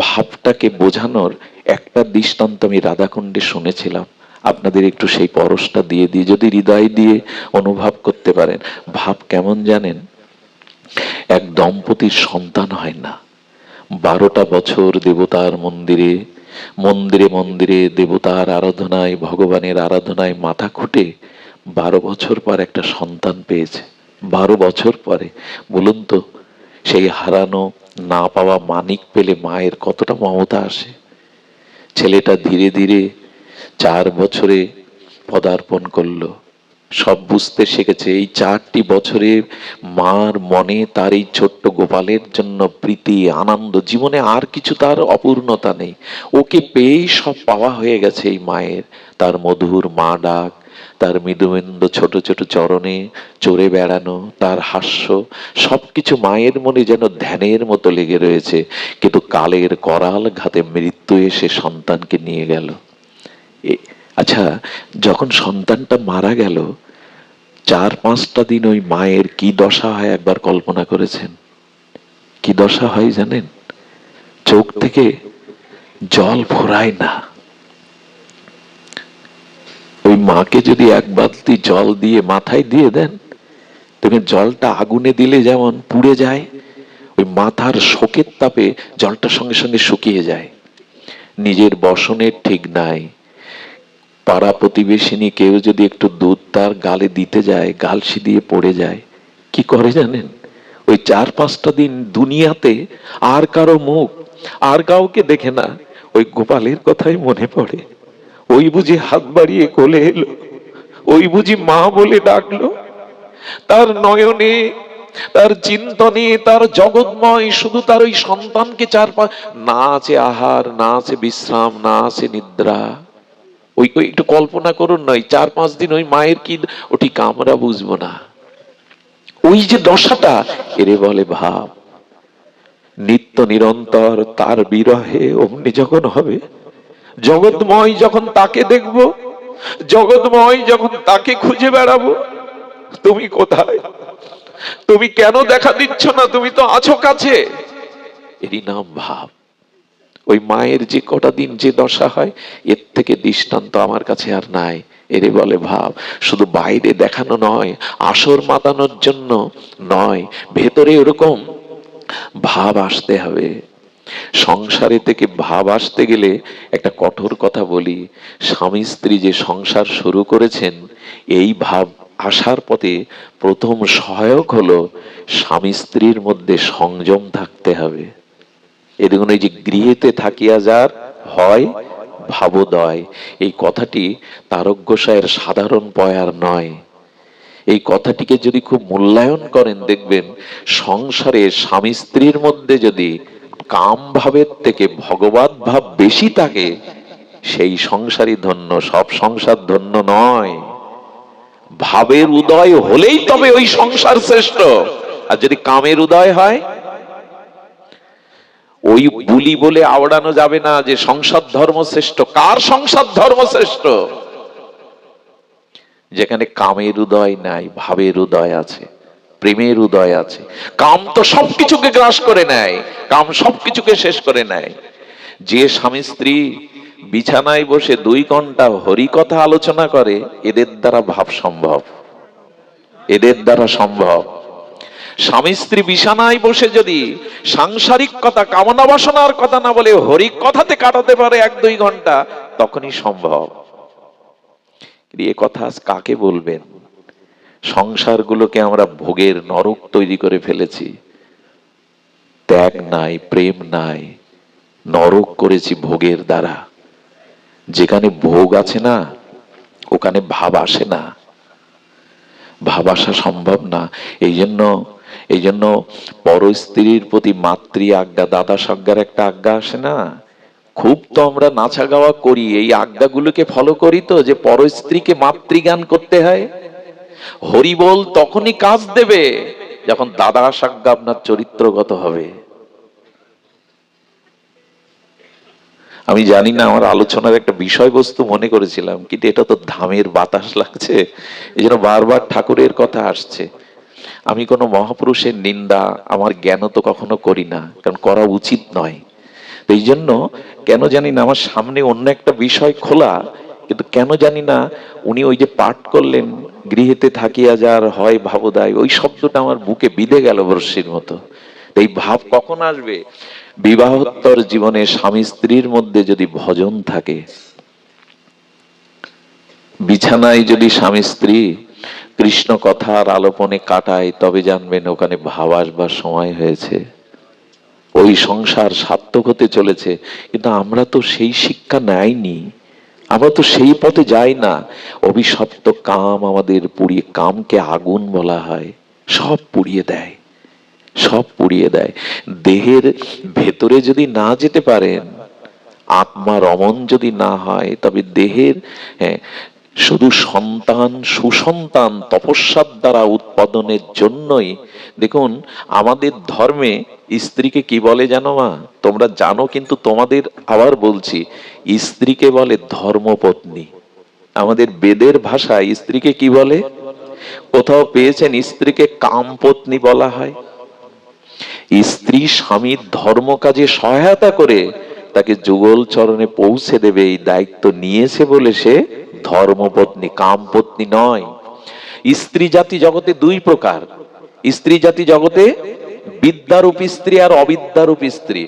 ভাবটাকে বোঝানোর একটা দৃষ্টান্ত আমি রাধাকুণ্ডে শুনেছিলাম, আপনাদের একটু সেই পরশটা দিয়ে দিয়ে যদি হৃদয় দিয়ে অনুভব করতে পারেন। ভাব কেমন জানেন? এক দম্পতির সন্তান হয় না, 12টা বছর দেবতার মন্দিরে মন্দিরে মন্দিরে দেবতার আরাধনায়, ভগবানের আরাধনায় মাথা খুঁটে 12 বছর পর একটা সন্তান পেয়েছে। 12 বছর পরে বলুন তো, সেই হারানো না পাওয়া মানিক পেলে মায়ের কতটা মমতা আসে। ছেলেটা ধীরে ধীরে 4 বছরে পদার্পণ করলো, সব বুঝতে শিখেছে। এই 4টি বছরে মার মনে তার এই ছোট্ট গোপালের জন্য প্রীতি, আনন্দ, জীবনে আর কিছু তার অপূর্ণতা নেই। ওকে পেয়েই সব পাওয়া হয়ে গেছে এই মায়ের। তার মধুর মা ডাক, তার মৃদুমেন্দু ছোট ছোট চরণে চড়ে বেড়ানো, তার হাস্য, সবকিছু মায়ের মনে যেন ধ্যানের মতো লেগে রয়েছে। কিন্তু কালের করাল ঘাতে মৃত্যু এসে সন্তানকে নিয়ে গেল। আচ্ছা, যখন সন্তানটা মারা গেল, 4-5টা দিন ওই মায়ের কি দশা হয় একবার কল্পনা করেছেন? কি দশা হয় জানেন? চোখ থেকে জল ফোরায় না। ওই মাকে যদি এক বালতি জল দিয়ে মাথায় দিয়ে দেন, তুমি জলটা আগুনে দিলে যেমন পুড়ে যায়, ওই মাথার শোকের তাপে জলটা সঙ্গে সঙ্গে শুকিয়ে যায়। নিজের বসনের ঠিক নাই। পাড়া প্রতিবেশিনী কেউ যদি একটু দুধ তার গালে দিতে যায়, গালসি দিয়ে পড়ে যায়, কি করে জানেন? ওই 4-5টা দিন দুনিয়াতে আর কারো মুখ, আর কাউকে দেখে না, ওই গোপালের কথাই মনে পড়ে। ওই বুঝি হাত বাড়িয়ে কোলে এলো, ওই বুঝি মা বলে ডাকলো। তার নয়নে, তার চিন্তনে, তার জগৎময় শুধু তার ওই সন্তানকে না আছে আহার, না আছে বিশ্রাম, না আছে নিদ্রা। ওই ওই একটু কল্পনা করুন না, 4-5 দিন ওই মায়ের কি ওটি আমরা বুঝবো না। ওই যে দশাটা, এরে বলে ভাব। নিত্য নিরন্তর তার বিরহে অমনি যখন হবে, জগৎময় যখন তাকে দেখবো, জগৎময় যখন তাকে খুঁজে বেড়াবো, তুমি কোথায়, তুমি কেন দেখা দিচ্ছ না, তুমি তো আছো কাছে, এরই নাম ভাব। ওই মায়ের যে কটা দিন যে দশা হয়, এর থেকে দৃষ্টান্ত আমার কাছে আর নাই। এরে বলে ভাব। শুধু বাইরে দেখানো নয়, আসর মাতানোর জন্য নয়, ভেতরে ওরকম ভাব আসতে হবে। সংসারে থেকে ভাব আসতে গেলে একটা কঠোর কথা বলি, স্বামী স্ত্রী যে সংসার শুরু করেছেন, এই ভাব আসার পথে প্রথম সহায়ক হলো স্বামী স্ত্রীর মধ্যে সংযম থাকতে হবে। এই দেখুন, এই যে গৃহেতে থাকিয়া যার হয় ভাবোদয়, এই কথাটি তারক গোসাইয়ের সাধারণ পয়ার নয়। এই কথাটিকে যদি খুব মূল্যায়ন করেন, দেখবেন সংসারে স্বামী স্ত্রীর মধ্যে যদি কাম ভাবের থেকে ভগবত ভাব বেশি থাকে, সেই সংসারই ধন্য। সব সংসার ধন্য নয়। ভাবের উদয় হলেই তবে ওই সংসার শ্রেষ্ঠ। আর যদি কামের উদয় হয়, ওই বুলি বলে আওড়ানো যাবে না যে সংসার ধর্ম শ্রেষ্ঠ। কার সংসার ধর্ম শ্রেষ্ঠ? যেখানে কামের উদয় নাই, ভাবের উদয় আছে, প্রেমের উদয় আছে। কাম তো সবকিছুকে গ্রাস করে নেয়, কাম সবকিছুকে শেষ করে নেয়। যে স্বামী স্ত্রী বিছানায় বসে 2 ঘন্টা হরি কথা আলোচনা করে, এদের দ্বারা ভাব সম্ভব, এদের দ্বারা সম্ভব। স্বামী স্ত্রী বিছানায় বসে যদি সাংসারিক কথা, কামনা বাসনার কথা না বলে হরি কথাতে কাটাতে পারে 1-2 ঘন্টা, তখনই সম্ভব। এ কথা আজ কাকে বলবেন? সংসারগুলোকে আমরা ভোগের নরক তৈরি করে ফেলেছি। ত্যাগ নাই, প্রেম নাই, নরক করেছি ভোগের দ্বারা। যেখানে ভোগ আছে না, ওখানে ভাব আসে না, ভাব আসা সম্ভব না। এই জন্য পর স্ত্রীর প্রতি মাতৃ আজ্ঞা, দাদা সজ্ঞার একটা আজ্ঞা আসে না। খুব তো আমরা নাচা গাওয়া করি, এই আজ্ঞাগুলোকে ফলো করি তো, যে পর স্ত্রীকে মাতৃগান করতে হয়। হরি বল তখনই কাজ দেবে যখন দাদা সজ্ঞা আপনার চরিত্রগত হবে। আমি জানি না, আমার আলোচনার একটা বিষয়বস্তু মনে করেছিলাম, কিন্তু এটা তো ধামের বাতাস লাগছে, এই জন্য বারবার ঠাকুরের কথা আসছে। আমি কোনো মহাপুরুষের নিন্দা, আমার জ্ঞান তো কখনো করি না, কারণ করা উচিত নয়। এই জন্য কেন জানি না আমার সামনে অন্য একটা বিষয় খোলা, কিন্তু কেন জানি না উনি ওই যে পাঠ করলেন, গৃহেতে থাকিয়া যার হয় ভাবোদয়, ওই শব্দটা আমার বুকে বিঁধে গেল বর্ষির মতো। এই ভাব কখন আসবে? বিবাহোত্তর জীবনে স্বামী স্ত্রীর মধ্যে যদি ভজন থাকে, বিছানায় যদি স্বামী স্ত্রী কৃষ্ণ কথার আলোপনে কাটায়, তবে জানবেন ওখানে ভাব আসবার সময় হয়েছে, ওই সংসার সার্থক হতে চলেছে। কিন্তু আমরা তো সেই শিক্ষা নেইনি। আমরা তো সেই পথে যাই না। অভিশপ্ত কাম আমাদের পুড়িয়ে, কামকে আগুন বলা হয়, সব পুড়িয়ে দেয়, সব পুড়িয়ে দেয়। দেহের ভেতরে যদি না যেতে পারেন, আত্মা রমণ যদি না হয়, তবে দেহের, হ্যাঁ, শুধু সন্তান, সুসন্তান তপস্যার দ্বারা উৎপাদনের জন্যই। দেখুন আমাদের ধর্মে স্ত্রীকে কি বলে জানো মা? তোমরা জানো, কিন্তু তোমাদের আবার বলছি, স্ত্রীকে বলে ধর্মপত্নী। আমাদের বেদের ভাষায় স্ত্রীকে কি বলে? কোথাও পেয়েছেন স্ত্রীকে কামপত্নী বলা হয়? স্ত্রী স্বামীর ধর্ম কাজে সহায়তা করে তাকে যুগল চরণে পৌঁছে দেবে, এই দায়িত্ব নিয়েছে বলে সে ধর্মপত্নী, কামপত্নী নয়। স্ত্রী জাতি জগতে দুই প্রকার। স্ত্রী জাতি জগতে বিদ্যারূপ স্ত্রী আর অবিদ্যারূপ স্ত্রী।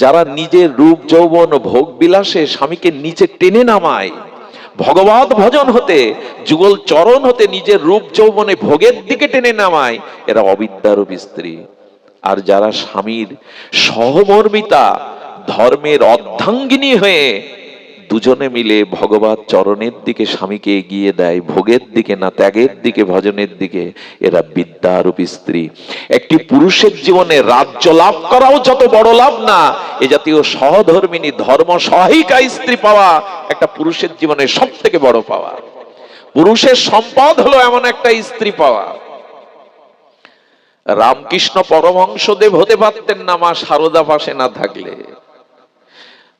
যারা নিজের রূপ যৌবন ভোগ বিলাসে স্বামীকে নিচে টেনে নামায়, ভগবত ভজন হতে, যুগল চরণ হতে নিজের রূপ যৌবনে ভোগের দিকে টেনে নামায়, এরা অবিদ্যারূপ স্ত্রী। আর যারা স্বামীর সহমর্মিতা, ধর্মের অর্ধাঙ্গিনী হয়ে দুজনে মিলে ভগবত চরণের দিকে স্বামীকে এগিয়ে দেয়, ভোগের দিকে না, ত্যাগের দিকে, ভজনের দিকে, এরা বিদ্যারূপ স্ত্রী। একটি পুরুষের জীবনে রাজ্য লাভ করাও যত বড় লাভ না, এ জাতীয় সহধর্মিনী ধর্ম সহায়িকা স্ত্রী পাওয়া একটা পুরুষের জীবনে সব থেকে বড় পাওয়া। পুরুষের সম্পদ হলো এমন একটা স্ত্রী পাওয়া। রামকৃষ্ণ পরমহংসদেব হতে পারতেন না মা শারদা পাশে না থাকলে।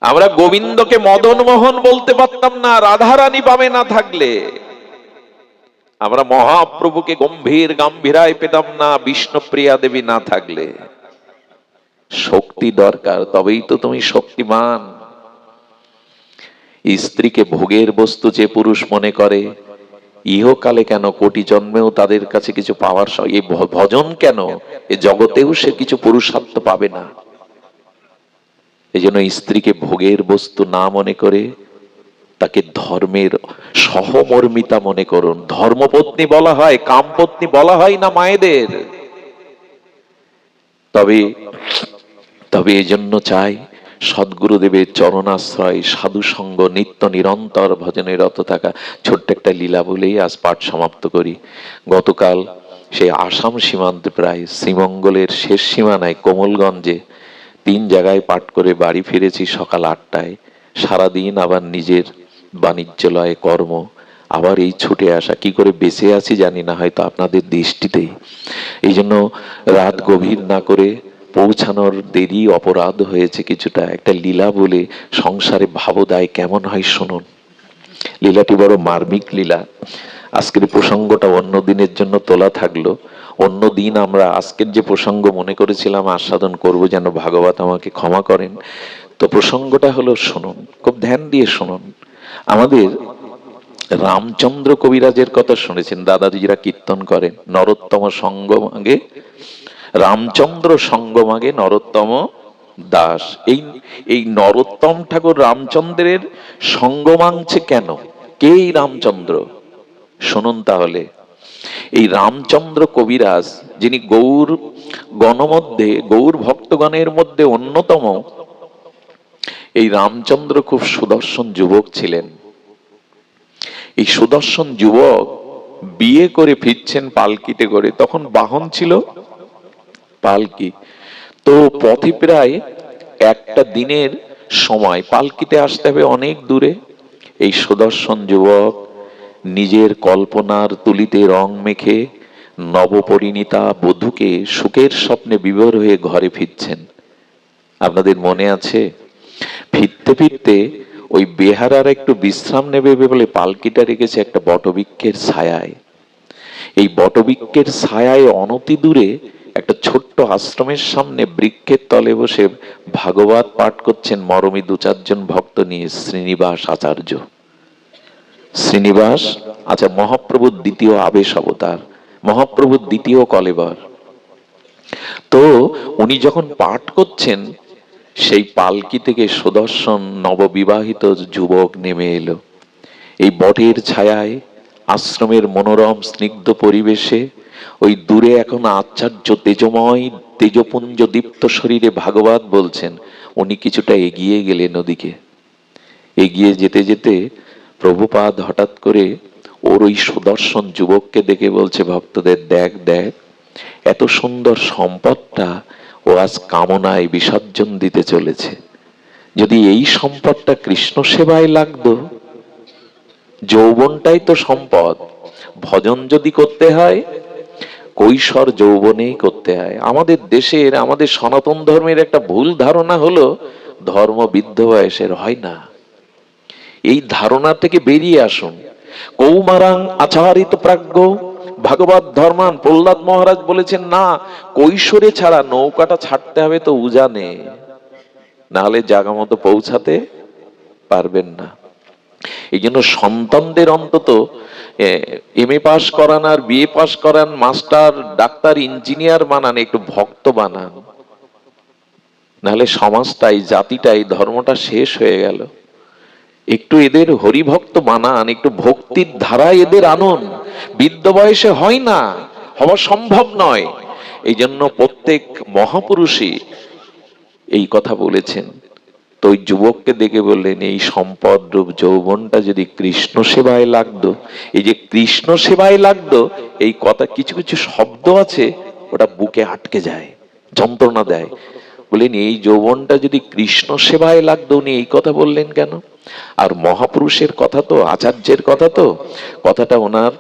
আমরা গোবিন্দকে মদন মোহন বলতে পারতাম না রাধারানী পাবে না থাকলে। আমরা মহাপ্রভুকে গম্ভীর গাম্ভীরায় পেতাম না বিষ্ণুপ্রিয়া দেবী না থাকলে। শক্তি দরকার, তবেই তো তুমি শক্তিমান। স্ত্রীকে ভোগের বস্তু যে পুরুষ মনে করে, ইহকালে কেন কোটি জন্মেও তাদের কাছে কিছু পাওয়ার, এই ভজন কেন, এ জগতেও সে কিছু পুরুষার্থ পাবে না। এই জন্য স্ত্রীকে ভোগের বস্তু না মনে করে তাকে ধর্মের সহমর্মিতা মনে করুন। ধর্মপত্নী বলা হয়, কামপত্নী বলা হয় না মায়েদের। তবে তবে এই জন্য চাই সদ্গুরুদেবের চরণাশ্রয়, সাধু সঙ্গ, নিত্য নিরন্তর ভজনে রত থাকা। ছোট্ট একটা লীলা বলেই আজ পাঠ সমাপ্ত করি। গতকাল সেই আসাম সীমান্তে প্রায় শ্রীমঙ্গলের শেষ সীমানায় কোমলগঞ্জে 3 জায়গায় পাঠ করে বাড়ি ফিরেছি সকাল 8টায়। সারাদিন আবার নিজের বাণিজ্যলয়ে কর্ম, আবার এই ছুটে আসা। কি করে বেঁচে আছি জানি না, হয়তো আপনাদের দৃষ্টিতেই। এই জন্য রাত গভীর না করে পৌঁছানোর দেরি অপরাধ হয়েছে কিছুটা। একটা লীলা বলে সংসারে ভাবদায় কেমন হয় শুনুন। লীলাটি বড় মার্মিক লীলা। আজকের প্রসঙ্গটা অন্য দিনের জন্য তোলা থাকলো। অন্য দিন আমরা আজকের যে প্রসঙ্গ মনে করেছিলাম আস্বাদন করব, যেন ভাগবত আমাকে ক্ষমা করেন। তো প্রসঙ্গটা হলো, শুনুন, খুব ধ্যান দিয়ে শুনুন। আমাদের রামচন্দ্র কবিরাজের কথা শুনেছেন, দাদাজিরা কীর্তন করেন, নরোত্তম সঙ্গমাগে রামচন্দ্র সঙ্গমাগে নরোত্তম দাস। এই নরোত্তম ঠাকুর রামচন্দ্রের সঙ্গ মাংছে কেন? কে এই রামচন্দ্র? শুনুন তাহলে। এই রামচন্দ্র কবিরাজ, যিনি গৌর গণমধ্যে, গৌর ভক্তগণের মধ্যে অন্যতম, এই রামচন্দ্র খুব সুদর্শন যুবক ছিলেন। এই সুদর্শন যুবক বিয়ে করে ফিরছেন পালকিতে করে। তখন বাহন ছিল পালকি। তো পথে প্রায় একটা দিনের সময়, পালকিতে আসতে হবে অনেক দূরে। এই সুদর্শন যুবক নিজের কল্পনার তুলিতে রং মেখে নবপরিণীতা বধূকে সুখের স্বপ্নে বিভোর হয়ে ঘরে ফিরছেন। আপনাদের মনে আছে? ফিরতে ফিরতে ওই বেহারার একটু বিশ্রাম নেবে বলে পালকিটা রেখেছে একটা বটবৃক্ষের ছায়ায়। এই বটবৃক্ষের ছায়ায় অনতি দূরে একটা ছোট্ট আশ্রমের সামনে বৃক্ষের তলে বসে ভাগবত পাঠ করছেন মরমী 2-4 ভক্ত নিয়ে শ্রীনিবাস আচার্য। শ্রীনিবাস আচার্য মহাপ্রভুর দ্বিতীয় আবেশ অবতার, মহাপ্রভুর দ্বিতীয় কলেবর। তো উনি যখন পাঠ করছেন, সেই পালকি থেকে সুদর্শন নববিবাহিত যুবক নেমে এলো। এই বটের ছায়ায়, আশ্রমের মনোরম স্নিগ্ধ পরিবেশে, ওই দূরে এখন আচার্য তেজময় তেজপুঞ্জ দীপ্ত শরীরে ভাগবত বলছেন। উনি কিছুটা এগিয়ে গেলেন ওদিকে। এগিয়ে যেতে যেতে প্রভুপাদ হঠাৎ করে ওর ওই সুদর্শন যুবককে দেখে বলছে ভক্তদের, দেখ দেখ, এত সুন্দর সম্পদটা ও আজ কামনায় বিসর্জন দিতে চলেছে। যদি এই সম্পদটা কৃষ্ণ সেবায় লাগতো, যৌবনটাই তো সম্পদ, ভজন যদি করতে হয় কৈশোর যৌবনেই করতে হয়। আমাদের দেশের, আমাদের সনাতন ধর্মের একটা ভুল ধারণা হলো ধর্ম বৃদ্ধ বয়সের হয় না। এই ধারণা থেকে বেরিয়ে আসুন। কৌমারাং আচারিত প্রাজ্ঞ ভাগবত ধর্মান, প্রহ্লাদ মহারাজ বলেছেন না, কৈশোরে ছাড়া নৌকাটা ছাড়তে হবে তো উজানে, নাহলে জায়গা মতো পৌঁছাতে পারবেন না। এই জন্য সন্তানদের অন্তত এম এ পাস করান আর বিএ পাস করান, মাস্টার ডাক্তার ইঞ্জিনিয়ার বানান, একটু ভক্ত বানান, নাহলে সমাজটাই, জাতিটাই, ধর্মটা শেষ হয়ে গেল। একটু এদের হরিভক্ত বানান, একটু ভক্তির ধারায় এদের আনুন। বৃদ্ধ বয়সে হয় না, হওয়া সম্ভব নয়। এই জন্য প্রত্যেক মহাপুরুষই এই কথা বলেছেন। তো ওই যুবককে দেখে বললেন, এই সম্পদ রূপ যৌবনটা যদি কৃষ্ণ সেবায় লাগতো, এই যে কৃষ্ণ সেবায় লাগতো, এই কথা কিছু কিছু শব্দ আছে ওটা বুকে আটকে যায়, যন্ত্রণা দেয়। বললেন এই যৌবনটা যদি কৃষ্ণ সেবায় লাগতো, উনি এই কথা বললেন কেন? আর মহাপুরুষের কথা তো, আচার্যের কথা তো, কথাটা ওনার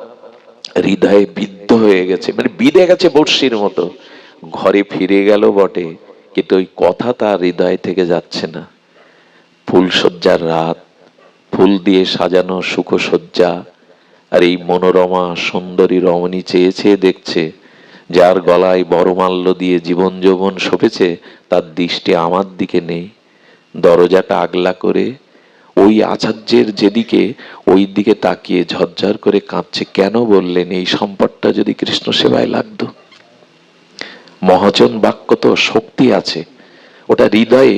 হৃদয়ে বিদ্ধ হয়ে গেছে, মানে বিঁধে গেছে বর্ষির মতো। ঘরে ফিরে গেল বটে, কিন্তু ওই কথা তার হৃদয় থেকে যাচ্ছে না। ফুলসজ্জার রাত, ফুল দিয়ে সাজানো সুখসজ্জা, আর এই মনোরমা সুন্দরী রমণী চেয়ে চেয়ে দেখছে, যার গলায় বড়মাল্য দিয়ে জীবন যৌবন শোভেছে, তার দৃষ্টি আমার দিকে নেই। দরজাটা আগলা করে ওই আচার্যের যেদিকে, ওই দিকে তাকিয়ে ঝরঝর করে কাঁদছে। কেন বললেন এই সম্পদটা যদি কৃষ্ণ সেবায় লাগতো? মহাজন বাক্য তো শক্তি আছে, ওটা হৃদয়ে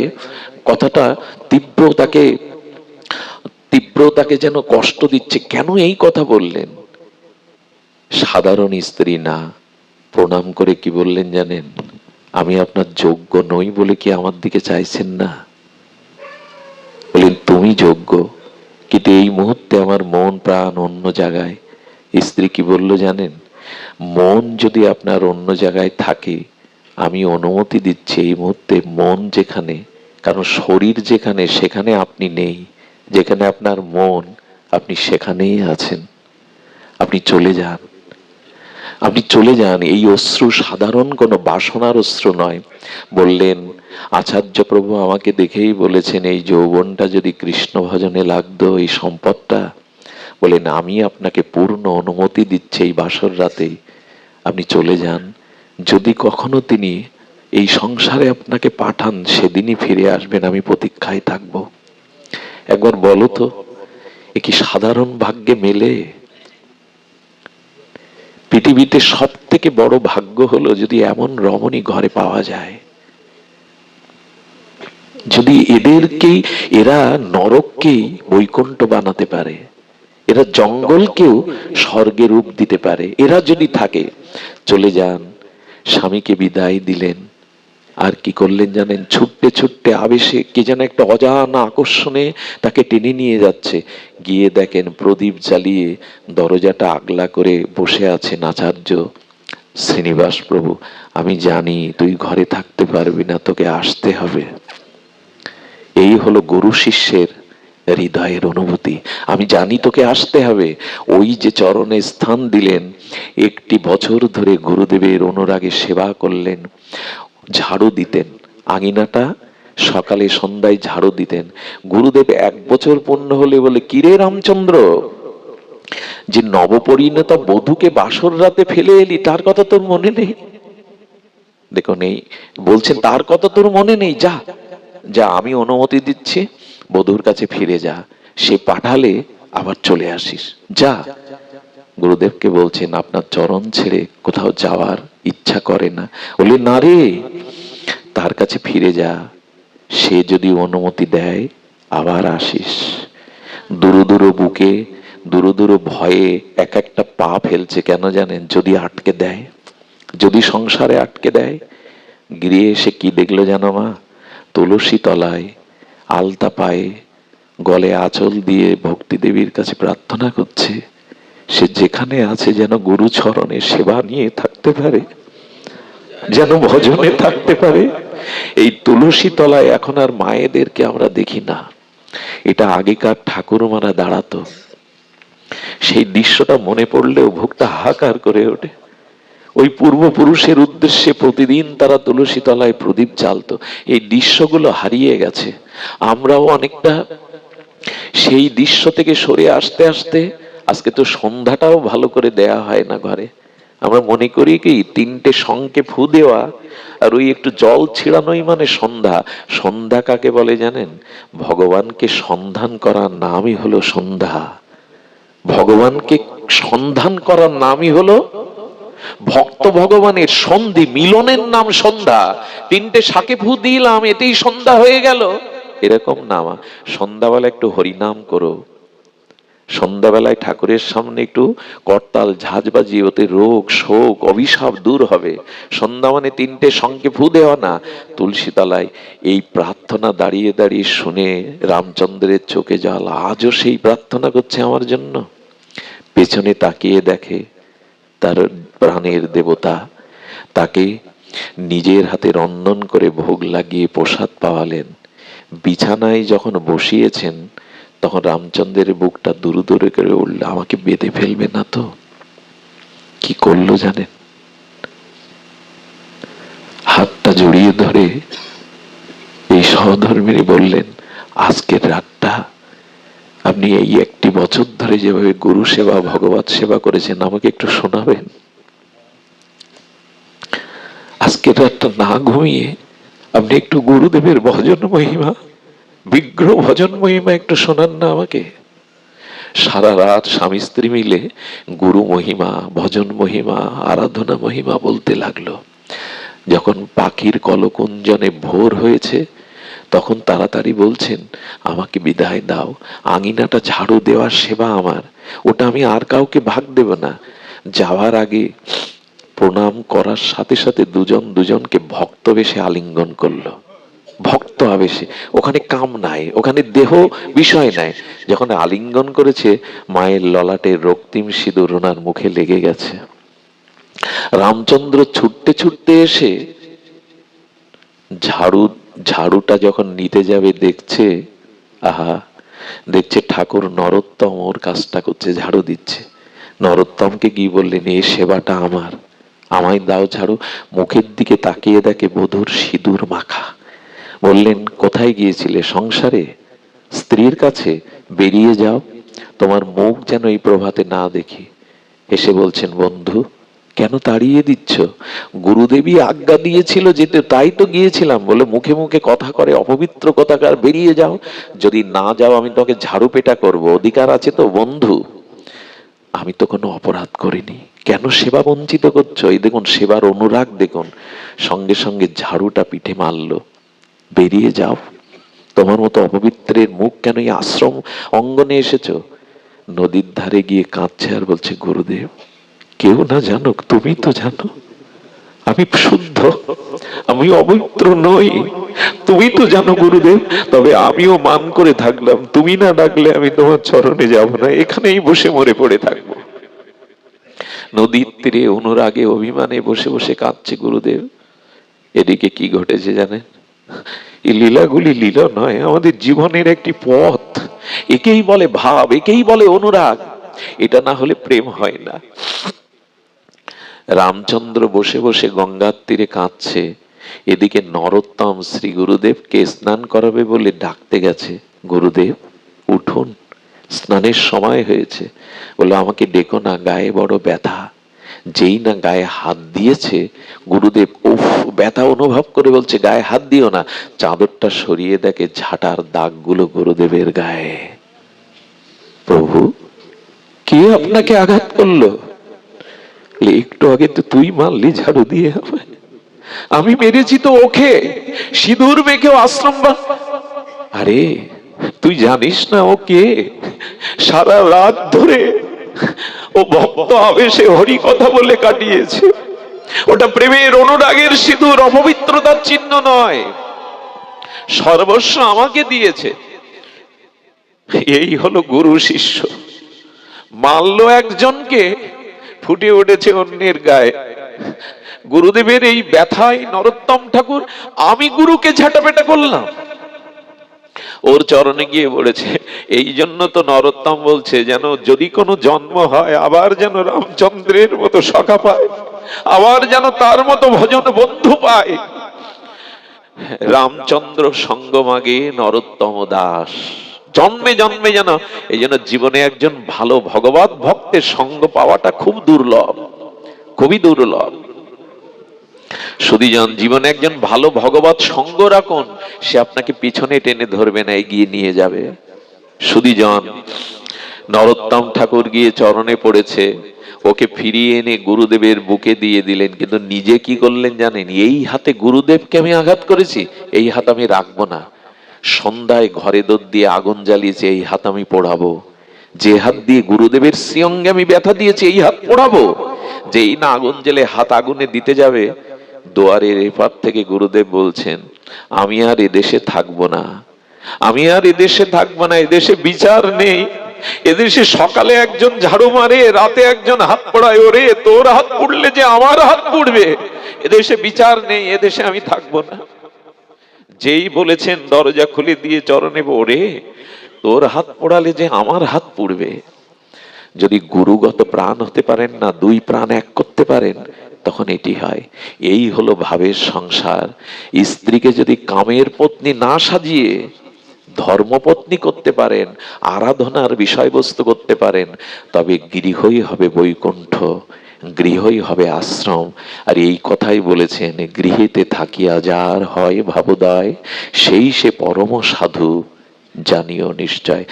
কথাটা তীব্রতাকে যেন কষ্ট দিচ্ছে। কেন এই কথা বললেন? সাধারণ স্ত্রী না, প্রণাম করে কি বললেন জানেন? আমি আপনার যোগ্য নই বলে কি আমার দিকে চাইছেন না? বলেন তুমি যোগ্য, কিন্তু এই মুহূর্তে আমার মন প্রাণ অন্য জায়গায়। স্ত্রী কি বলল জানেন? মন যদি আপনার অন্য জায়গায় থাকে, আমি অনুমতি দিচ্ছি এই মুহূর্তে মন যেখানে, কারণ শরীর যেখানে সেখানে আপনি নেই, যেখানে আপনার মন আপনি সেখানেই আছেন। আপনি চলে যান, আপনি চলে যান। এই অশ্রু সাধারণ কোনো বাসনার অশ্রু নয়। বললেন আচার্য প্রভু আমাকে দেখেই বলেছেন এই যৌবনটা যদি কৃষ্ণ ভজনে লাগতো, এই সম্পদটা, বলেন আমি আপনাকে পূর্ণ অনুমতি দিচ্ছি এই বাসর রাতে আপনি চলে যান। যদি কখনো তিনি এই সংসারে আপনাকে পাঠান, সেদিনই ফিরে আসবেন, আমি প্রতীক্ষায় থাকবো। একবার বলো তো, এ কি সাধারণ ভাগ্যে মেলে? পৃথিবীতে সব থেকে বড় ভাগ্য হলো যদি এমন রমণী ঘরে পাওয়া যায়। যদি এদেরকেই, এরা নরককেই বৈকুণ্ঠ বানাতে পারে, এরা জঙ্গলকেও স্বর্গে রূপ দিতে পারে, এরা যদি থাকে। চলে যান, স্বামীকে বিদায় দিলেন। আর কি করলেন জানেন? ছুটতে ছুটতে আবেশে কে যেন একটা অজানা আকর্ষণে তাকে টেনে নিয়ে যাচ্ছে। গিয়ে দেখেন প্রদীপ জ্বালিয়ে দরজাটা আগলা করে বসে আছেন আচার্য। শ্রীনিবাস প্রভু, আমি জানি তুই ঘরে থাকতে পারবি না, তোকে আসতে হবে। এই হলো গুরু শিষ্যের হৃদয়ের অনুভূতি। আমি জানি তোকে আসতে হবে। ওই যে চরণে স্থান দিলেন, একটি বছর ধরে গুরুদেবের অনুরাগে সেবা করলেন। ঝাড়ু দিতেন আঙিনাটা, সকালে সন্ধ্যায় ঝাড়ু দিতেন। গুরুদেব 1 বছর পূর্ণ হলে বলে, কিরে রামচন্দ্র, যে নবপরিণতা বধূকে বাসর রাতে ফেলে এলি, তার কথা তোর মনে নেই? দেখো নেই, বলছেন তার কথা তোর মনে নেই? যা যা, আমি অনুমতি দিচ্ছি, বধূর কাছে ফিরে যা, সে পাঠালে আবার চলে আসিস, যা। গুরুদেবকে বলছেন আপনার চরণ ছেড়ে কোথাও যাওয়ার ইচ্ছা করে না। বলি না রে, তার কাছে ফিরে যা, সে যদি অনুমতি দেয় আবার আসিস। দূর দূর বুকে, দূর দূর ভয়ে এক একটা পা ফেলছে। কেন জানেন? যদি আটকে দেয়, যদি সংসারে আটকে দেয়। গৃহে এসে কি দেখলো জানো মা? তুলসী তলায় আলতা পায়ে গলে আঁচল দিয়ে ভক্তি দেবীর কাছে প্রার্থনা করছে সে যেখানে আছে যেন গুরু চরণে সেবা নিয়ে থাকতে পারে, যেন ভজনে থাকতে পারে। এই তুলসী তলায় এখন আর মায়েদেরকে আমরা দেখি না, এটা আগেকার ঠাকুরমারা দাঁড়াতো। সেই দৃশ্যটা মনে পড়লেও ভোগটা হাহাকার করে ওঠে। ওই পূর্বপুরুষের উদ্দেশ্যে প্রতিদিন তারা তুলসী তলায় প্রদীপ জ্বালতো। এই দৃশ্যগুলো হারিয়ে গেছে। আমরাও অনেকটা সেই দৃশ্য থেকে সরে আসতে আসতে আজকে তো সন্ধ্যাটাও ভালো করে দেয়া হয় না ঘরে। আমরা মনে করি কি তিনটে শঙ্কে ফু দেওয়া আর ওই একটু জল ছিড়ানোই মানে সন্ধ্যা। সন্ধ্যা কাকে বলে জানেন? ভগবানকে সন্ধান করার নামই হলো সন্ধ্যা। ভগবানকে সন্ধান করার নামই হলো ভক্ত ভগবানের সন্ধি মিলনের নাম সন্ধ্যা। তিনটে শাকে ফু দিলাম এতেই সন্ধ্যা হয়ে গেল, এরকম নামা। সন্ধ্যাবেলা একটু হরিনাম করো, সন্ধ্যাবেলায় ঠাকুরের সামনে একটু করতাল ঝাঁঝ বাজি, ওতে রোগ শোক অভিশাপ দূর হবে। সন্ধ্যা মানে তিনটে শঙ্কে ফু দেওয়া না। তুলসী তলায় এই প্রার্থনা দাঁড়িয়ে দাঁড়িয়ে শুনে রামচন্দ্রের চোখে জল। আজও সেই প্রার্থনা করছে আমার জন্য। পেছনে তাকিয়ে দেখে তার প্রাণের দেবতা তাকে নিজের হাতে রন্ধন করে ভোগ লাগিয়ে প্রসাদ পাওয়ালেন। বিছানায় যখন বসিয়েছেন তখন রামচন্দ্রের বুকটা দুরু দুরু করে উঠল, আমাকে বেঁধে ফেলবে না তো? কি করলো জানেন? হাতটা জড়িয়ে ধরে এই সহধর্মিনী বললেন, আজকের রাতটা আপনি এই একটি বছর ধরে যেভাবে গুরু সেবা ভগবত সেবা করেছেন আমাকে একটু শোনাবেন? আজকের রাতটা না ঘুমিয়ে আপনি একটু গুরুদেবের ভজন মহিমা, বিগ্রহ ভজন মহিমা একটু শোনান না আমাকে। সারা রাত স্বামী স্ত্রী মিলে গুরু মহিমা, ভজন মহিমা, আরাধনা মহিমা বলতে লাগলো। যখন পাখির কলকুঞ্জনে ভোর হয়েছে তখন তাড়াতাড়ি বলছেন, আমাকে বিদায় দাও, আঙিনাটা ঝাড়ু দেওয়ার সেবা আমার, ওটা আমি আর কাউকে ভাগ দেব না। যাওয়ার আগে প্রণাম করার সাথে সাথে দুজন দুজনকে ভক্ত বেশে আলিঙ্গন করলো। ভক্ত আবেশে, ওখানে কাম নাই, ওখানে দেহ বিষয় নাই। যখন আলিঙ্গন করেছে মায়ের ললাটের রক্তিম সিঁদুর ওনার মুখে লেগে গেছে। রামচন্দ্র ছুটতে ছুটতে এসে ঝাড়ুটা যখন নিতে যাবে দেখছে, আহা, দেখছে ঠাকুর নরোত্তম ওর কাজটা করছে, ঝাড়ু দিচ্ছে। নরোত্তমকে কি বললেন, এই সেবাটা আমার, আমায় দাও ঝাড়ু। মুখের দিকে তাকিয়ে দেখে বধূর সিঁদুর মাখা। বললেন, কোথায় গিয়েছিলে? সংসারে, স্ত্রীর কাছে। বেরিয়ে যাও, তোমার মুখ যেন এই প্রভাতে না দেখি। এসে বলছেন, বন্ধু কেন তাড়িয়ে দিচ্ছ? গুরুদেবী আজ্ঞা দিয়েছিল যেতে, তাই তো গিয়েছিলাম। বলে মুখে মুখে কথা করে অপবিত্র কথাকার, বেরিয়ে যাও। যদি না যাও আমি তোমাকে ঝাড়ু পেটা করবো, অধিকার আছে তো? বন্ধু, আমি তো কোনো অপরাধ করিনি, কেন সেবা বঞ্চিত করছো? এই দেখুন সেবার অনুরাগ দেখুন। সঙ্গে সঙ্গে ঝাড়ুটা পিঠে মারলো, বেরিয়ে যাও, তোমার মতো অপবিত্রের মুখ কেন এই আশ্রম অঙ্গনে এসেছো? নদীর ধারে গিয়ে কাঁদছে আর বলছে, গুরুদেব কেউ না জানুক, তুমি তো জানো আমি শুদ্ধ, আমি অপবিত্র নই, তুমি তো জানো গুরুদেব। তবে আমিও মান করে থাকলাম, তুমি না ডাকলে আমি তোমার চরণে যাব না, এখানেই বসে মরে পড়ে থাকবো। নদীর তীরে অনুরাগে অভিমানে বসে বসে কাঁদছে গুরুদেব। এদিকে কি ঘটেছে জানেন? এই লীলাগুলি লীলা নয়, আমাদের জীবনের একটি পথ। একেই বলে ভাব, একেই বলে অনুরাগ। এটা না হলে প্রেম হয় না। রামচন্দ্র বসে বসে গঙ্গার তীরে কাঁদছে, এদিকে নরোত্তম শ্রী গুরুদেবকে স্নান করাবে বলে ডাকতে গেছে। গুরুদেব উঠুন, স্নানের সময় হয়েছে। বলে, আমাকে ডেকো না, গায়ে বড় ব্যথা। যেই না গায়ে হাত দিয়েছে গুরুদেব, উফ, ব্যথা অনুভব করে বলছে, গায়ে হাত দিও না। চাদরটা সরিয়ে দেখে ঝাঁটার দাগগুলো গুরুদেবের গায়ে। প্রভু, কে আপনাকে আঘাত করলো? একটু আগে তো তুই মারলি ঝাড়ু দিয়ে আমায়। আমি মেরেছি তো ওকে, সিঁদুর মেখেও আশ্রম। আরে তুই জানিস না ও কে? সারা রাত ধরে ও ভক্ত আবেশে হরি কথা বলে কাটিয়েছে। ওটা প্রেমের অনুরাগের সিঁদুর, অপবিত্রতার চিহ্ন নয়। সর্বস্ব আমাকে দিয়েছে। এই হলো গুরু শিষ্য। মারল একজনকে, ফুটে উঠেছে অন্যের গায়ে। গুরুদেবের এই ব্যথায় নরোত্তম ঠাকুর, আমি গুরুকে ঝাঁটাপেটা করলাম, ওর চরণে গিয়ে পড়েছে। এই জন্য তো নরোত্তম বলছে, যেন যদি কোনো জন্ম হয় আবার যেন রামচন্দ্রের মতো সখা পায়, আবার যেন তার মতো ভজন বন্ধু পায়। রামচন্দ্র সঙ্গ মাগে নরোত্তম দাস, জন্মে জন্মে যেন। এই জন্য জীবনে একজন ভালো ভগবত ভক্তের সঙ্গ পাওয়াটা খুব দুর্লভ, খুবই দুর্লভ। সুধীজন, জীবনে একজন ভালো ভগবত সঙ্গ রাখুন, সে আপনাকে পিছনে টেনে ধরবে না, এগিয়ে নিয়ে যাবে। সুধীজন, নরোত্তম ঠাকুর গিয়ে চরণে পড়েছে, ওকে ফিরিয়ে এনে গুরুদেবের বুকে দিয়ে দিলেন। কিন্তু নিজে কি করলেন জানেন? এই হাতে গুরুদেবকে আমি আঘাত করেছি, এই হাত আমি রাখবো না। সন্ধ্যায় ঘরে দোর দিয়ে আগুন জ্বালিয়েছে, এই হাত আমি পোড়াবো। যে হাত দিয়ে গুরুদেবের শ্রীঅঙ্গে আমি ব্যথা দিয়েছি, এই হাত পোড়াবো। যেই না আগুন জ্বেলে হাত আগুনে দিতে যাবে, দুয়ারের এপার থেকে গুরুদেব বলছেন, আমি আর এদেশে থাকবো না, আমি আর এদেশে থাকবো না। এদেশে বিচার নেই, এদেশে সকালে একজন ঝাড়ু মারে, রাতে একজন হাত পোড়ায়। ওরে, তোর হাত পুড়লে যে আমার হাত পুড়বে, এদেশে বিচার নেই, এদেশে আমি থাকবো না। যেই বলেছেন দরজা খুলে দিয়ে চরণে, ওরে তোর হাত পোড়ালে যে আমার হাত পুড়বে। যদি গুরুগত প্রাণ হতে পারেন না, দুই প্রাণ এক করতে পারেন, তখন এটি হয়। এই হলো ভাবের সংসার। স্ত্রীকে যদি কামের পত্নী না সাজিয়ে ধর্মপত্নী করতে পারেন, আরাধনার বিষয়বস্তু করতে পারেন, তবে গৃহই হবে বৈকুণ্ঠ, গৃহই হবে আশ্রম। আর এই কথাই বলেছেন, গৃহেতে থাকিয়া যার হয় ভাবোদয়, সেই সে পরম সাধু, জানিও নিশ্চয়।